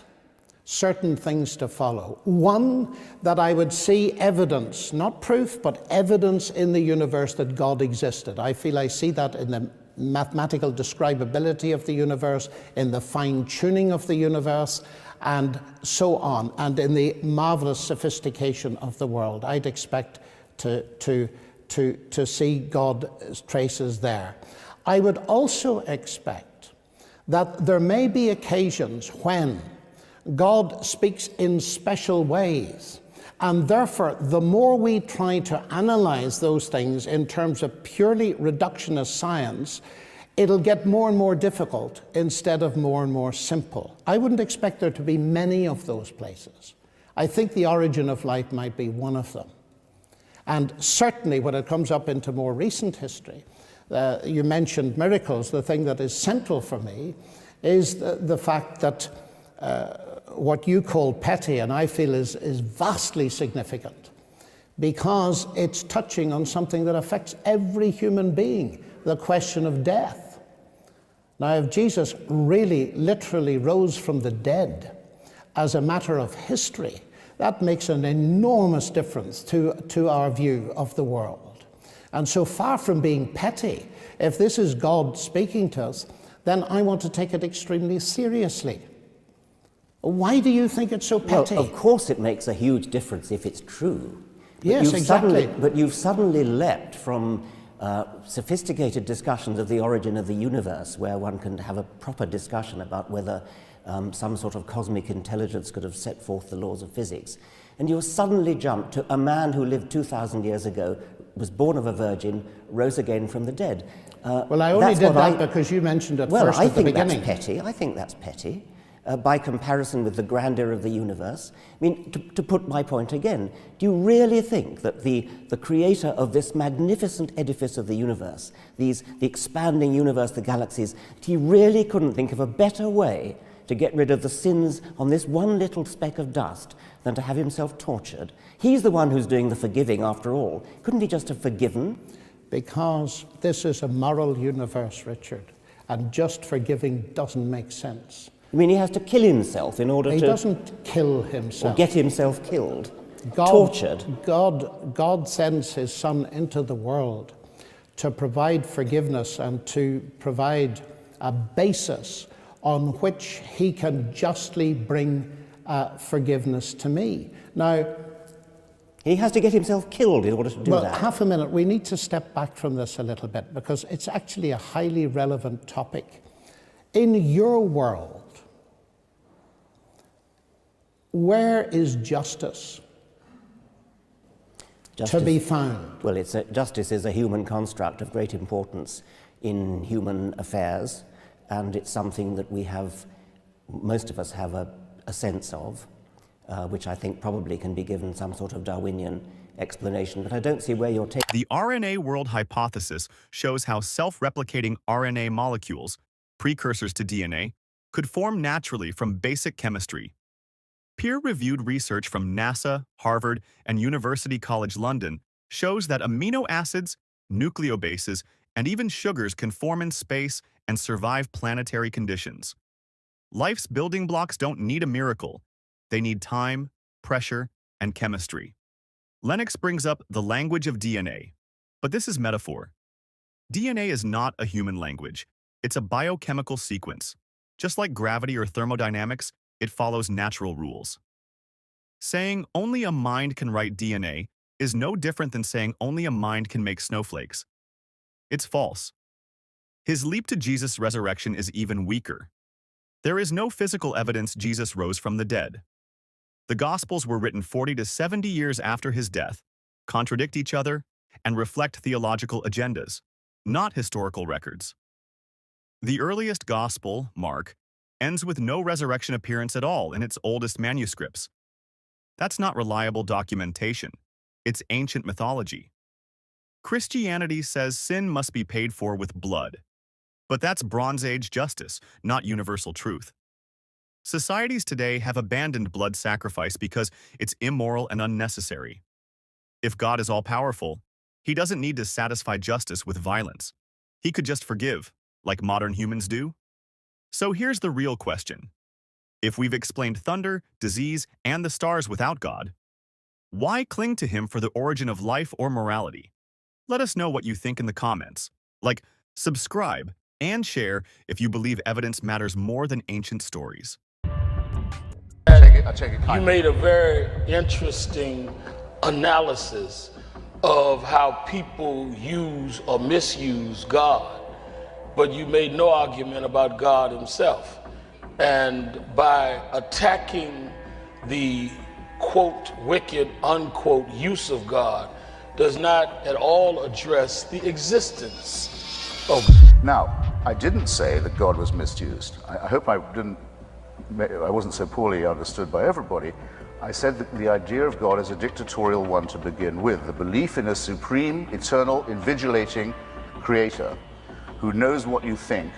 certain things to follow. One, that I would see evidence, not proof, but evidence in the universe that God existed. I feel I see that in the mathematical describability of the universe, in the fine-tuning of the universe, and so on, and in the marvelous sophistication of the world. I'd expect to see God's traces there. I would also expect that there may be occasions when God speaks in special ways, and therefore the more we try to analyze those things in terms of purely reductionist science, it'll get more and more difficult instead of more and more simple. I wouldn't expect there to be many of those places. I think the origin of life might be one of them. And certainly when it comes up into more recent history, you mentioned miracles. The thing that is central for me is the fact that what you call petty, and I feel is vastly significant, because it's touching on something that affects every human being, the question of death. Now, if Jesus really literally rose from the dead as a matter of history, that makes an enormous difference to our view of the world. And so far from being petty, if this is God speaking to us, then I want to take it extremely seriously. Why do you think it's so petty? Well, of course it makes a huge difference if it's true. Yes, exactly. But you've suddenly leapt from sophisticated discussions of the origin of the universe, where one can have a proper discussion about whether some sort of cosmic intelligence could have set forth the laws of physics. And you suddenly jump to a man who lived 2,000 years ago, was born of a virgin, rose again from the dead. Well, I only did that because you mentioned it first at the beginning. I think that's petty. By comparison with the grandeur of the universe. I mean, to put my point again, do you really think that the creator of this magnificent edifice of the universe, the expanding universe, the galaxies, he really couldn't think of a better way to get rid of the sins on this one little speck of dust than to have himself tortured? He's the one who's doing the forgiving after all. Couldn't he just have forgiven? Because this is a moral universe, Richard, and just forgiving doesn't make sense. I mean, he has to kill himself in order to... He doesn't kill himself. Or get himself killed, tortured. God sends his Son into the world to provide forgiveness and to provide a basis on which he can justly bring forgiveness to me. Now, he has to get himself killed in order to do that. Well, half a minute. We need to step back from this a little bit because it's actually a highly relevant topic. In your world, where is justice to be found? Well, justice is a human construct of great importance in human affairs, and it's something that most of us have a sense of, which I think probably can be given some sort of Darwinian explanation, but I don't see where you're taking. The RNA world hypothesis shows how self-replicating RNA molecules, precursors to DNA, could form naturally from basic chemistry. Peer-reviewed research from NASA, Harvard, and University College London shows that amino acids, nucleobases, and even sugars can form in space and survive planetary conditions. Life's building blocks don't need a miracle. They need time, pressure, and chemistry. Lennox brings up the language of DNA, but this is metaphor. DNA is not a human language. It's a biochemical sequence. Just like gravity or thermodynamics, it follows natural rules. Saying only a mind can write DNA is no different than saying only a mind can make snowflakes. It's false. His leap to Jesus' resurrection is even weaker. There is no physical evidence Jesus rose from the dead. The Gospels were written 40 to 70 years after his death, contradict each other, and reflect theological agendas, not historical records. The earliest Gospel, Mark, ends with no resurrection appearance at all in its oldest manuscripts. That's not reliable documentation. It's ancient mythology. Christianity says sin must be paid for with blood. But that's Bronze Age justice, not universal truth. Societies today have abandoned blood sacrifice because it's immoral and unnecessary. If God is all-powerful, he doesn't need to satisfy justice with violence. He could just forgive, like modern humans do. So here's the real question. If we've explained thunder, disease, and the stars without God, why cling to him for the origin of life or morality? Let us know what you think in the comments. Like, subscribe, and share if you believe evidence matters more than ancient stories. You made a very interesting analysis of how people use or misuse God. But you made no argument about God himself. And by attacking the, quote, wicked, unquote, use of God, does not at all address the existence of God. Now, I didn't say that God was misused. I hope I wasn't so poorly understood by everybody. I said that the idea of God is a dictatorial one to begin with, the belief in a supreme, eternal, invigilating creator who knows what you think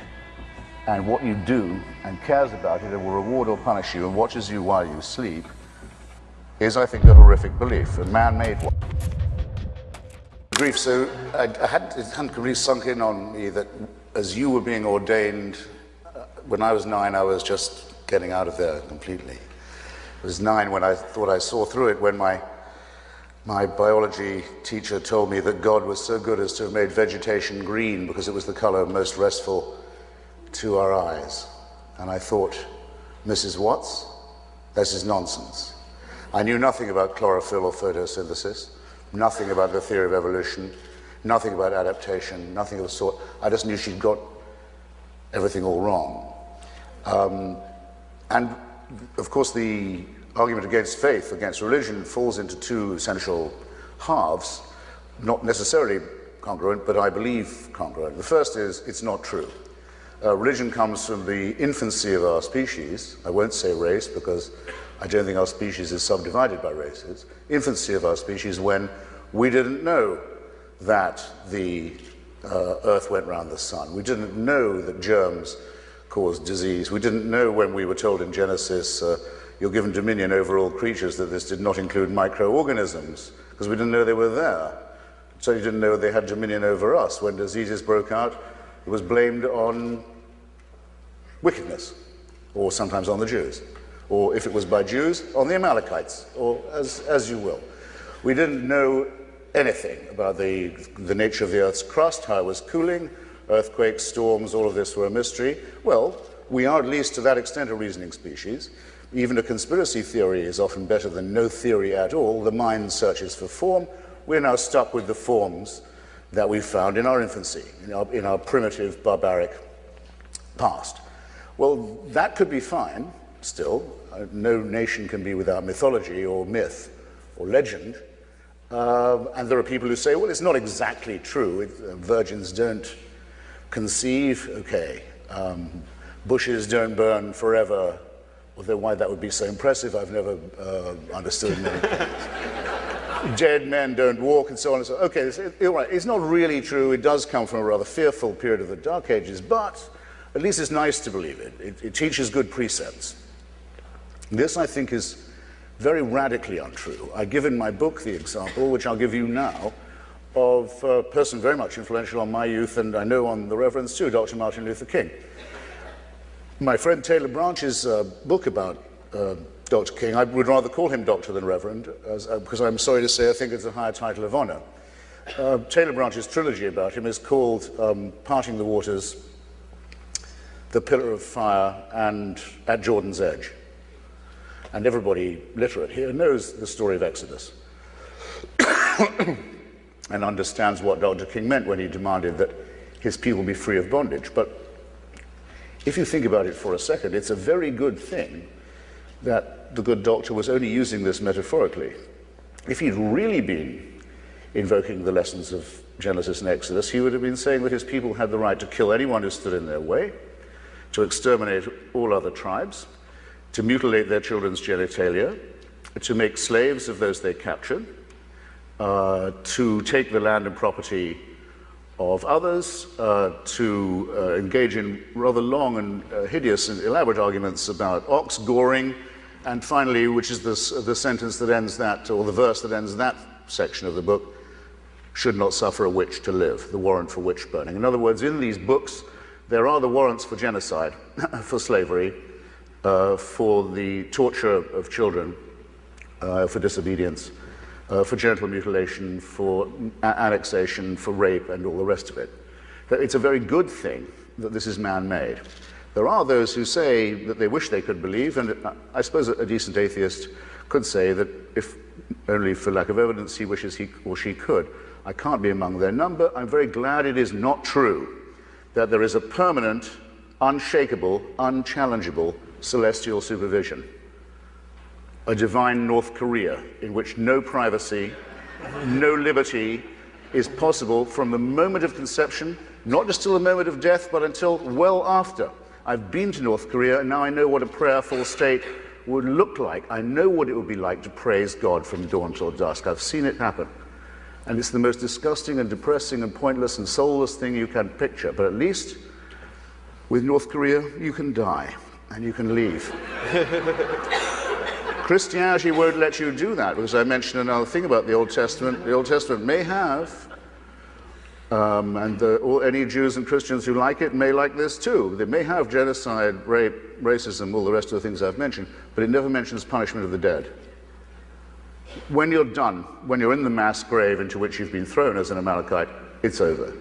and what you do and cares about it and will reward or punish you and watches you while you sleep is, I think, a horrific belief, a man-made one. Grief, so it hadn't really sunk in on me that as you were being ordained, when I was 9, I was just getting out of there completely. It was 9 when I thought I saw through it, when my biology teacher told me that God was so good as to have made vegetation green because it was the color most restful to our eyes. And I thought, Mrs. Watts, this is nonsense. I knew nothing about chlorophyll or photosynthesis. nothing about the theory of evolution, nothing about adaptation, nothing of the sort. I just knew she'd got everything all wrong. And of course the argument against faith, against religion, falls into two essential halves, not necessarily congruent, but I believe congruent. The first is, it's not true. Religion comes from the infancy of our species. I won't say race because I don't think our species is subdivided by races. Infancy of our species when we didn't know that the Earth went round the sun. We didn't know that germs caused disease. We didn't know when we were told in Genesis, you're given dominion over all creatures, that this did not include microorganisms, because we didn't know they were there. So you didn't know they had dominion over us. When diseases broke out, it was blamed on wickedness, or sometimes on the Jews, or if it was by Jews, on the Amalekites, or as you will. We didn't know anything about the nature of the Earth's crust, how it was cooling, earthquakes, storms, all of this were a mystery. Well, we are at least to that extent a reasoning species. Even a conspiracy theory is often better than no theory at all. The mind searches for form. We're now stuck with the forms that we found in our infancy, in our primitive, barbaric past. Well, that could be fine still. No nation can be without mythology or myth or legend. And there are people who say, well, it's not exactly true. Virgins don't conceive. Okay. Bushes don't burn forever. Although why that would be so impressive, I've never understood. Dead men don't walk, and so on and so on. Okay, it's not really true. It does come from a rather fearful period of the Dark Ages, but at least it's nice to believe it. It teaches good precepts. This, I think, is very radically untrue. I give in my book the example, which I'll give you now, of a person very much influential on my youth, and I know on the Reverend's too, Dr. Martin Luther King. My friend Taylor Branch's book about Dr. King, I would rather call him Doctor than Reverend, because I'm sorry to say I think it's a higher title of honor. Taylor Branch's trilogy about him is called Parting the Waters, The Pillar of Fire, and At Jordan's Edge. And everybody literate here knows the story of Exodus and understands what Dr. King meant when he demanded that his people be free of bondage. But if you think about it for a second, it's a very good thing that the good doctor was only using this metaphorically. If he'd really been invoking the lessons of Genesis and Exodus, he would have been saying that his people had the right to kill anyone who stood in their way, to exterminate all other tribes, to mutilate their children's genitalia, to make slaves of those they captured, to take the land and property of others, to engage in rather long and hideous and elaborate arguments about ox goring, and finally, which is the sentence that ends that, or the verse that ends that section of the book, should not suffer a witch to live, the warrant for witch burning. In other words, in these books, there are the warrants for genocide, for slavery, for the torture of children, for disobedience, for genital mutilation, for annexation, for rape, and all the rest of it. It's a very good thing that this is man-made. There are those who say that they wish they could believe, and I suppose a decent atheist could say that if only for lack of evidence he wishes he or she could. I can't be among their number. I'm very glad it is not true that there is a permanent, unshakable, unchallengeable celestial supervision. A divine North Korea in which no privacy, no liberty is possible from the moment of conception, not just till the moment of death, but until well after. I've been to North Korea, and now I know what a prayerful state would look like. I know what it would be like to praise God from dawn till dusk. I've seen it happen. And it's the most disgusting and depressing and pointless and soulless thing you can picture. But at least with North Korea, you can die and you can leave. Christianity won't let you do that, because I mentioned another thing about the Old Testament. The Old Testament may have, any Jews and Christians who like it may like this too. They may have genocide, rape, racism, all the rest of the things I've mentioned, but it never mentions punishment of the dead. When you're done, when you're in the mass grave into which you've been thrown as an Amalekite, it's over.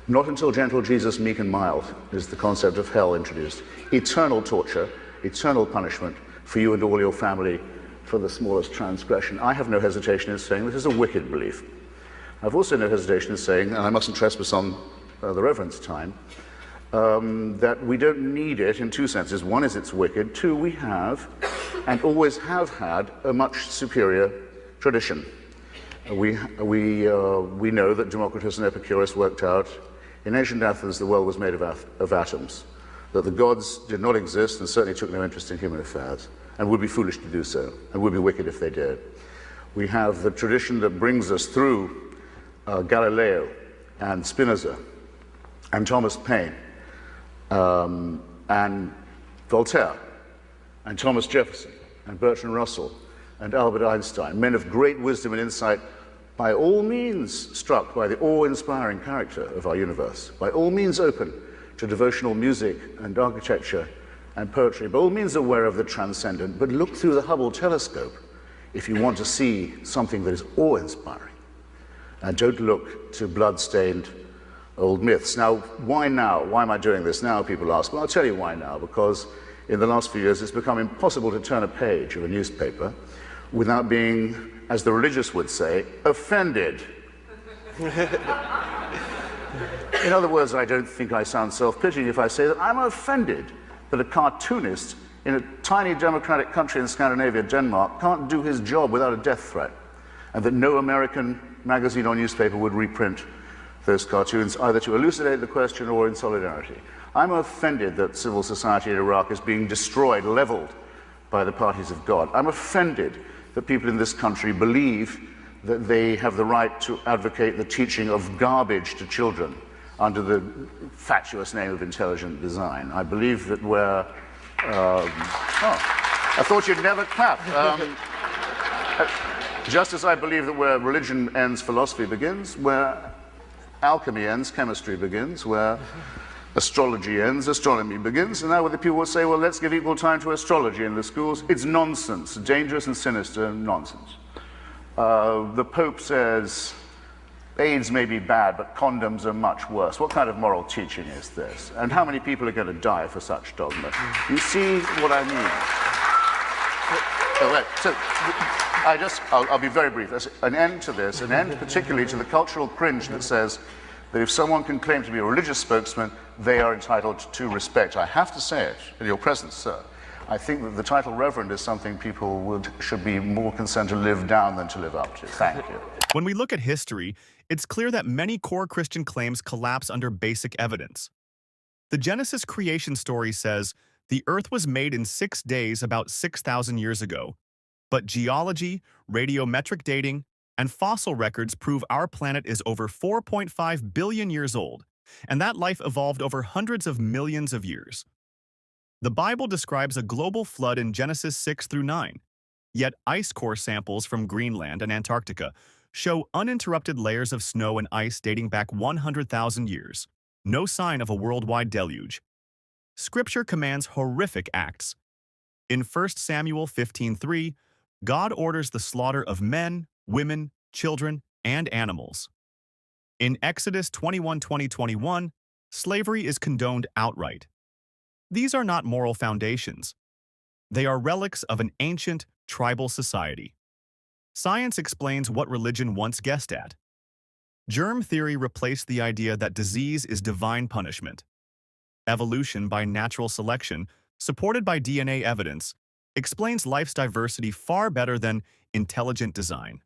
Not until gentle Jesus, meek and mild, is the concept of hell introduced. Eternal torture, eternal punishment for you and all your family for the smallest transgression. I have no hesitation in saying this is a wicked belief. I've also no hesitation in saying, and I mustn't trespass on the Reverend's time, that we don't need it in two senses. One is it's wicked. Two, we have and always have had a much superior tradition. We know that Democritus and Epicurus worked out in ancient Athens the world was made of atoms, that the gods did not exist and certainly took no interest in human affairs, and would be foolish to do so, and would be wicked if they did. We have the tradition that brings us through Galileo and Spinoza and Thomas Paine and Voltaire and Thomas Jefferson and Bertrand Russell and Albert Einstein, men of great wisdom and insight, by all means struck by the awe-inspiring character of our universe, by all means open to devotional music and architecture and poetry, by all means aware of the transcendent, but look through the Hubble telescope if you want to see something that is awe-inspiring. And don't look to blood-stained old myths. Now, why now? Why am I doing this now, people ask? Well, I'll tell you why now, because in the last few years it's become impossible to turn a page of a newspaper without being, as the religious would say, offended. In other words, I don't think I sound self-pitying if I say that I'm offended that a cartoonist in a tiny democratic country in Scandinavia, Denmark, can't do his job without a death threat, and that no American magazine or newspaper would reprint those cartoons, either to elucidate the question or in solidarity. I'm offended that civil society in Iraq is being destroyed, leveled by the parties of God. I'm offended that people in this country believe that they have the right to advocate the teaching of garbage to children under the fatuous name of intelligent design. I believe that we're... I thought you'd never clap. Just as I believe that where religion ends, philosophy begins, where alchemy ends, chemistry begins, where astrology ends, astronomy begins, and now the people will say, well, let's give equal time to astrology in the schools. It's nonsense, dangerous and sinister nonsense. The Pope says, AIDS may be bad, but condoms are much worse. What kind of moral teaching is this? And how many people are going to die for such dogma? You see what I mean? So, I'll be very brief. There's an end to this, an end particularly to the cultural cringe that says that if someone can claim to be a religious spokesman, they are entitled to respect. I have to say it in your presence, sir. I think that the title Reverend is something people should be more concerned to live down than to live up to. Thank you. When we look at history, it's clear that many core Christian claims collapse under basic evidence. The Genesis creation story says the earth was made in 6 days about 6,000 years ago, but geology, radiometric dating, and fossil records prove our planet is over 4.5 billion years old, and that life evolved over hundreds of millions of years. The Bible describes a global flood in Genesis 6 through 9, yet ice core samples from Greenland and Antarctica show uninterrupted layers of snow and ice dating back 100,000 years. No sign of a worldwide deluge. Scripture commands horrific acts. In 1 Samuel 15:3, God orders the slaughter of men, women, children, and animals. In Exodus 21:20-21, slavery is condoned outright. These are not moral foundations. They are relics of an ancient, tribal society. Science explains what religion once guessed at. Germ theory replaced the idea that disease is divine punishment. Evolution by natural selection, supported by DNA evidence, explains life's diversity far better than intelligent design.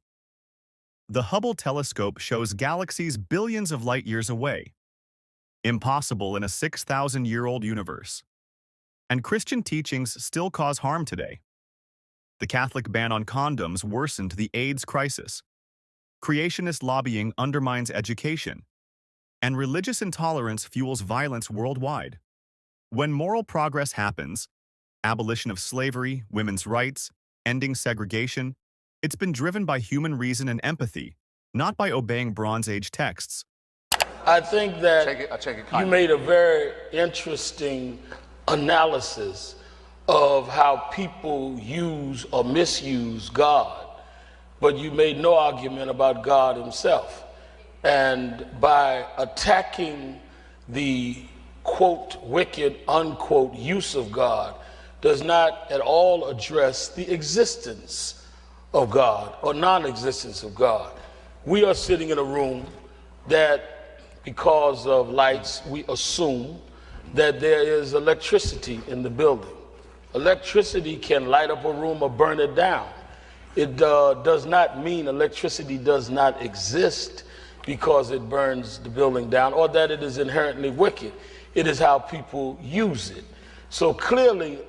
The Hubble telescope shows galaxies billions of light years away. Impossible in a 6,000-year-old universe. And Christian teachings still cause harm today. The Catholic ban on condoms worsened the AIDS crisis. Creationist lobbying undermines education. And religious intolerance fuels violence worldwide. When moral progress happens, abolition of slavery, women's rights, ending segregation, it's been driven by human reason and empathy, not by obeying Bronze Age texts. I think that you made a very interesting analysis of how people use or misuse God, but you made no argument about God himself. And by attacking the quote wicked unquote use of God, does not at all address the existence of God or non-existence of God. We are sitting in a room that, because of lights, we assume that there is electricity in the building. Electricity can light up a room or burn it down. It does not mean electricity does not exist because it burns the building down, or that it is inherently wicked. It is how people use it. So clearly,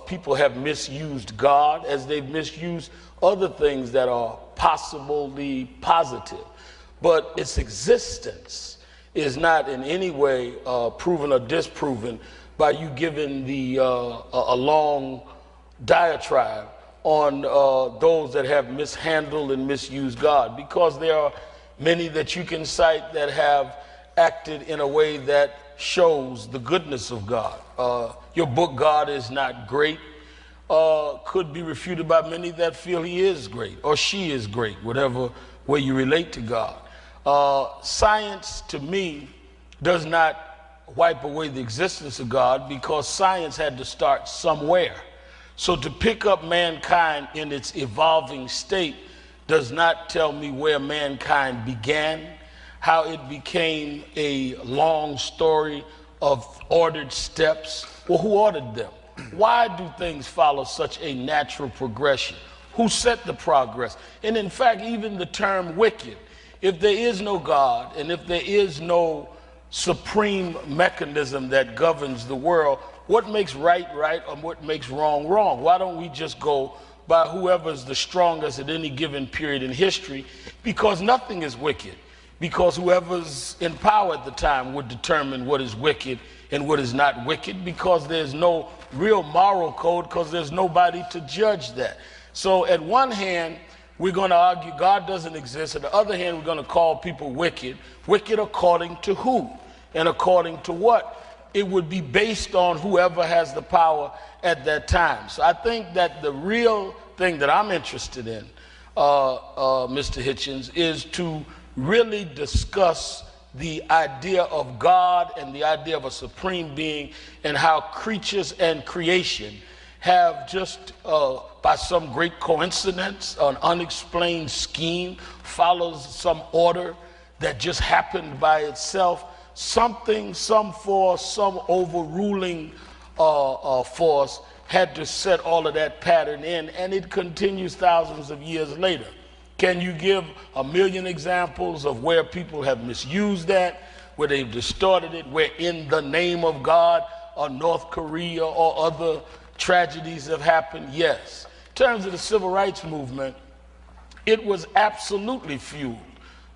people have misused God as they've misused other things that are possibly positive. But its existence is not in any way proven or disproven by you giving a long diatribe on those that have mishandled and misused God, because there are many that you can cite that have acted in a way that shows the goodness of God. Your book, God is Not Great, could be refuted by many that feel he is great or she is great, whatever way you relate to God. Science, to me, does not wipe away the existence of God, because science had to start somewhere. So to pick up mankind in its evolving state does not tell me where mankind began, how it became a long story of ordered steps. Well, who ordered them? Why do things follow such a natural progression? Who set the progress? And in fact, even the term wicked, if there is no God and if there is no supreme mechanism that governs the world, what makes right right or what makes wrong wrong? Why don't we just go by whoever's the strongest at any given period in history? Because nothing is wicked, because whoever's in power at the time would determine what is wicked and what is not wicked, because there's no real moral code, because there's nobody to judge that. So at one hand, we're going to argue God doesn't exist. At the other hand, we're going to call people wicked. Wicked according to who? And according to what? It would be based on whoever has the power at that time. So I think that the real thing that I'm interested in, Mr. Hitchens, is to really discuss the idea of God and the idea of a supreme being, and how creatures and creation have just by some great coincidence, an unexplained scheme, follows some order that just happened by itself. Something, some force, some overruling force had to set all of that pattern in, and it continues thousands of years later. Can you give a million examples of where people have misused that, where they've distorted it, where in the name of God or North Korea or other tragedies have happened? Yes. In terms of the civil rights movement, it was absolutely fueled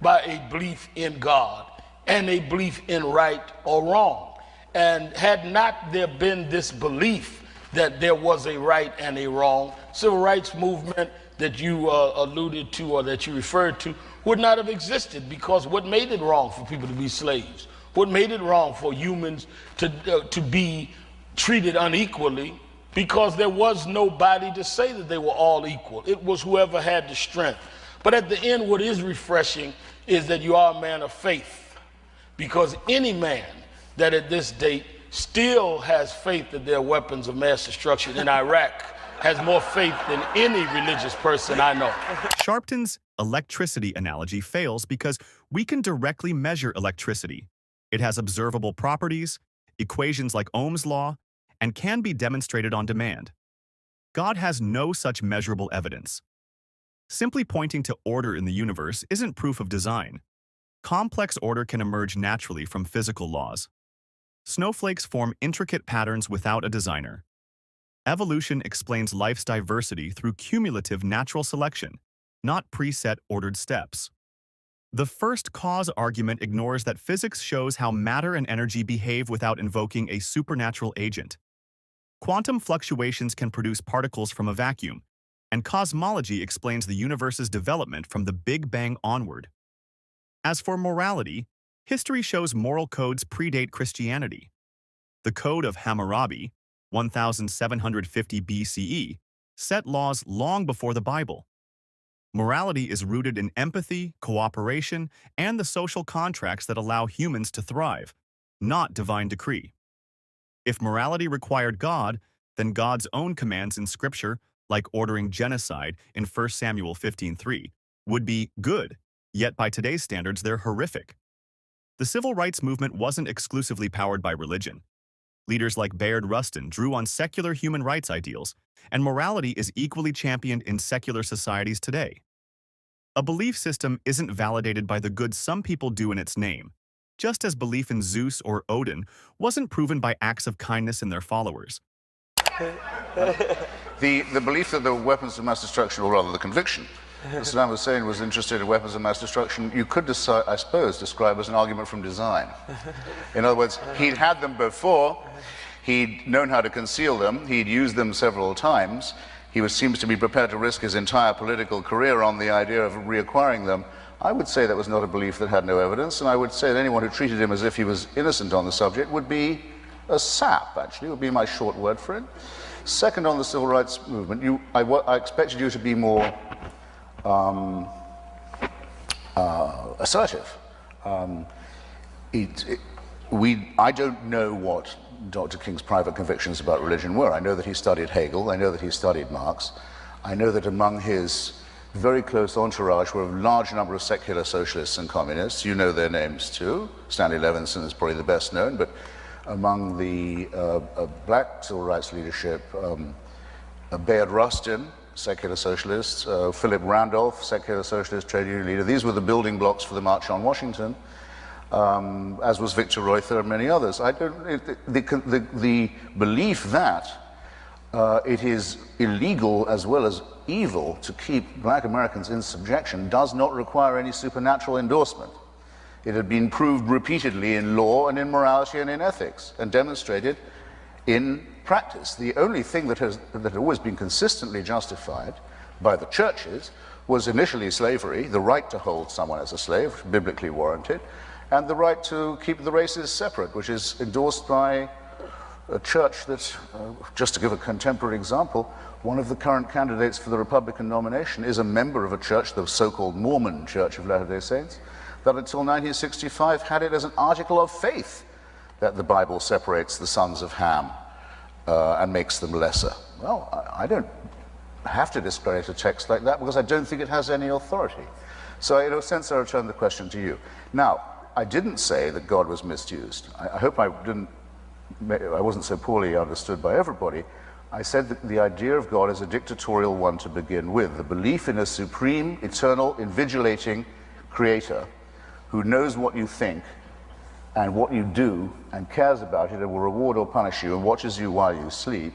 by a belief in God and a belief in right or wrong. And had not there been this belief that there was a right and a wrong, civil rights movement that you alluded to or that you referred to would not have existed, because what made it wrong for people to be slaves? What made it wrong for humans to be treated unequally? Because there was nobody to say that they were all equal. It was whoever had the strength. But at the end, what is refreshing is that you are a man of faith, because any man that at this date still has faith that there are weapons of mass destruction in Iraq has more faith than any religious person I know. Sharpton's electricity analogy fails because we can directly measure electricity. It has observable properties, equations like Ohm's law, and can be demonstrated on demand. God has no such measurable evidence. Simply pointing to order in the universe isn't proof of design. Complex order can emerge naturally from physical laws. Snowflakes form intricate patterns without a designer. Evolution explains life's diversity through cumulative natural selection, not preset ordered steps. The first cause argument ignores that physics shows how matter and energy behave without invoking a supernatural agent. Quantum fluctuations can produce particles from a vacuum, and cosmology explains the universe's development from the Big Bang onward. As for morality, history shows moral codes predate Christianity. The Code of Hammurabi, 1750 BCE, set laws long before the Bible. Morality is rooted in empathy, cooperation, and the social contracts that allow humans to thrive, not divine decree. If morality required God, then God's own commands in Scripture, like ordering genocide in 1 Samuel 15:3, would be good, yet by today's standards they're horrific. The civil rights movement wasn't exclusively powered by religion. Leaders like Bayard Rustin drew on secular human rights ideals, and morality is equally championed in secular societies today. A belief system isn't validated by the good some people do in its name, just as belief in Zeus or Odin wasn't proven by acts of kindness in their followers. The belief that there were weapons of mass destruction, or rather the conviction that Saddam Hussein was interested in weapons of mass destruction, you could, I suppose, describe as an argument from design. In other words, he'd had them before, he'd known how to conceal them, he'd used them several times, he seems to be prepared to risk his entire political career on the idea of reacquiring them. I would say that was not a belief that had no evidence, and I would say that anyone who treated him as if he was innocent on the subject would be a sap, actually, would be my short word for it. Second, on the civil rights movement, I expected you to be more assertive. I don't know what Dr. King's private convictions about religion were. I know that he studied Hegel, I know that he studied Marx, I know that among his very close entourage were a large number of secular socialists and communists. You know their names too. Stanley Levinson is probably the best known, but among the black civil rights leadership, Bayard Rustin, secular socialist, Philip Randolph, secular socialist trade union leader. These were the building blocks for the March on Washington, as was Victor Reuther and many others. The belief that it is illegal as well as evil to keep black Americans in subjection does not require any supernatural endorsement. It had been proved repeatedly in law and in morality and in ethics, and demonstrated in practice. The only thing that had always been consistently justified by the churches was initially slavery, the right to hold someone as a slave, biblically warranted, and the right to keep the races separate, which is endorsed by a church that, just to give a contemporary example, one of the current candidates for the Republican nomination is a member of a church, the so-called Mormon Church of Latter-day Saints, that until 1965 had it as an article of faith that the Bible separates the sons of Ham and makes them lesser. Well, I don't have to discredit a text like that because I don't think it has any authority. So in a sense I return the question to you. Now, I didn't say that God was misused. I hope I wasn't so poorly understood by everybody. I said that the idea of God is a dictatorial one to begin with, the belief in a supreme, eternal, invigilating creator who knows what you think and what you do and cares about it and will reward or punish you and watches you while you sleep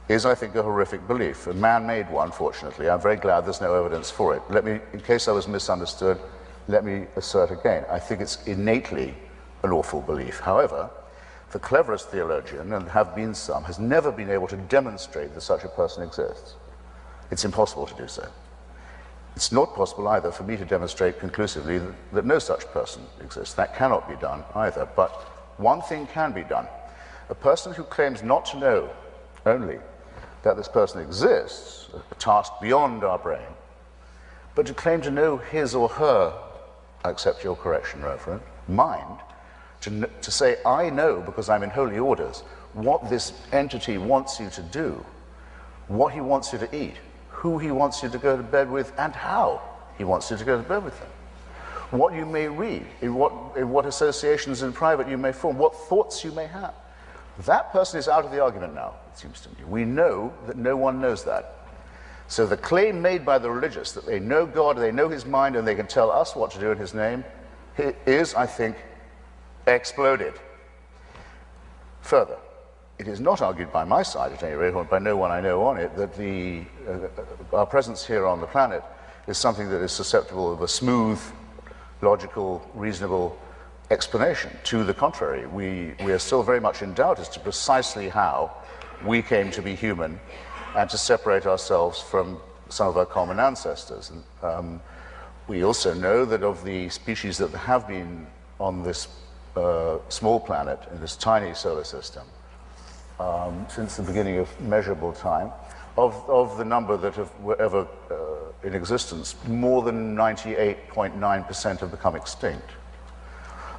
is, I think, a horrific belief, a man-made one, fortunately. I'm very glad there's no evidence for it. Let me, in case I was misunderstood, let me assert again, I think it's innately an awful belief. However, the cleverest theologian, and have been some, has never been able to demonstrate that such a person exists. It's impossible to do so. It's not possible either for me to demonstrate conclusively that no such person exists. That cannot be done either. But one thing can be done. A person who claims not to know only that this person exists, a task beyond our brain, but to claim to know his or her, I accept your correction, Reverend, mind, to say, I know, because I'm in holy orders, what this entity wants you to do, what he wants you to eat, who he wants you to go to bed with, and how he wants you to go to bed with him, what you may read, in what associations in private you may form, what thoughts you may have. That person is out of the argument now, it seems to me. We know that no one knows that. So the claim made by the religious that they know God, they know his mind, and they can tell us what to do in his name is, I think, exploded. Further, it is not argued by my side, at any rate, or by no one I know on it, that our presence here on the planet is something that is susceptible of a smooth, logical, reasonable explanation. To the contrary, we are still very much in doubt as to precisely how we came to be human and to separate ourselves from some of our common ancestors. And, we also know that of the species that have been on this small planet, in this tiny solar system, since the beginning of measurable time, of the number that were ever in existence, more than 98.9% have become extinct.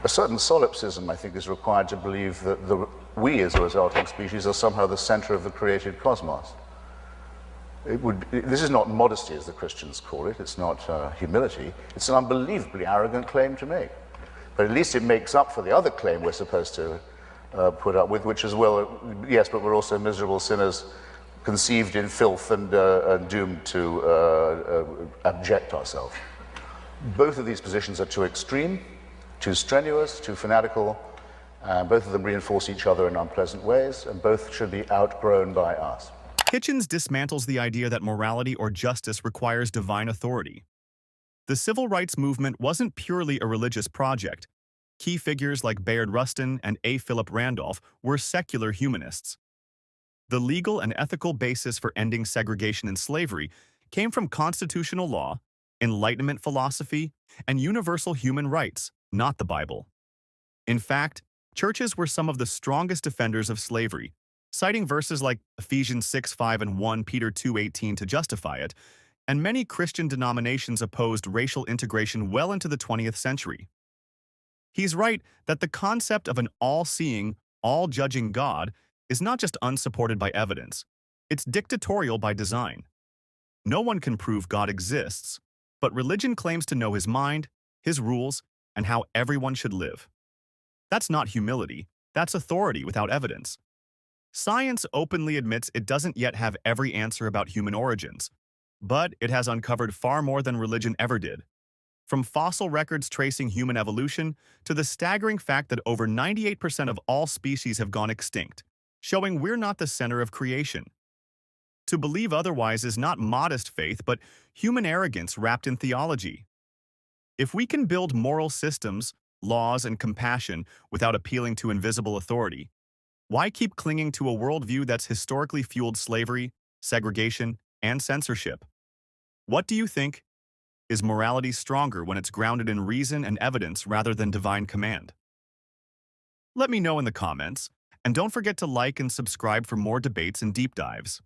A certain solipsism, I think, is required to believe that we as a resulting species are somehow the center of the created cosmos. This is not modesty, as the Christians call it. It's not humility. It's an unbelievably arrogant claim to make. But at least it makes up for the other claim we're supposed to put up with, which is, well, yes, but we're also miserable sinners conceived in filth and doomed to abject ourselves. Both of these positions are too extreme, too strenuous, too fanatical. Both of them reinforce each other in unpleasant ways, and both should be outgrown by us. Hitchens dismantles the idea that morality or justice requires divine authority. The civil rights movement wasn't purely a religious project. Key figures like Bayard Rustin and A. Philip Randolph were secular humanists. The legal and ethical basis for ending segregation and slavery came from constitutional law, Enlightenment philosophy, and universal human rights, not the Bible. In fact, churches were some of the strongest defenders of slavery, citing verses like Ephesians 6:5 and 1 Peter 2:18 to justify it, and many Christian denominations opposed racial integration well into the 20th century. He's right that the concept of an all-seeing, all-judging God is not just unsupported by evidence, it's dictatorial by design. No one can prove God exists, but religion claims to know his mind, his rules, and how everyone should live. That's not humility, that's authority without evidence. Science openly admits it doesn't yet have every answer about human origins, but it has uncovered far more than religion ever did. From fossil records tracing human evolution to the staggering fact that over 98% of all species have gone extinct, showing we're not the center of creation. To believe otherwise is not modest faith, but human arrogance wrapped in theology. If we can build moral systems, laws, and compassion without appealing to invisible authority, why keep clinging to a worldview that's historically fueled slavery, segregation, and censorship? What do you think? Is morality stronger when it's grounded in reason and evidence rather than divine command? Let me know in the comments, and don't forget to like and subscribe for more debates and deep dives.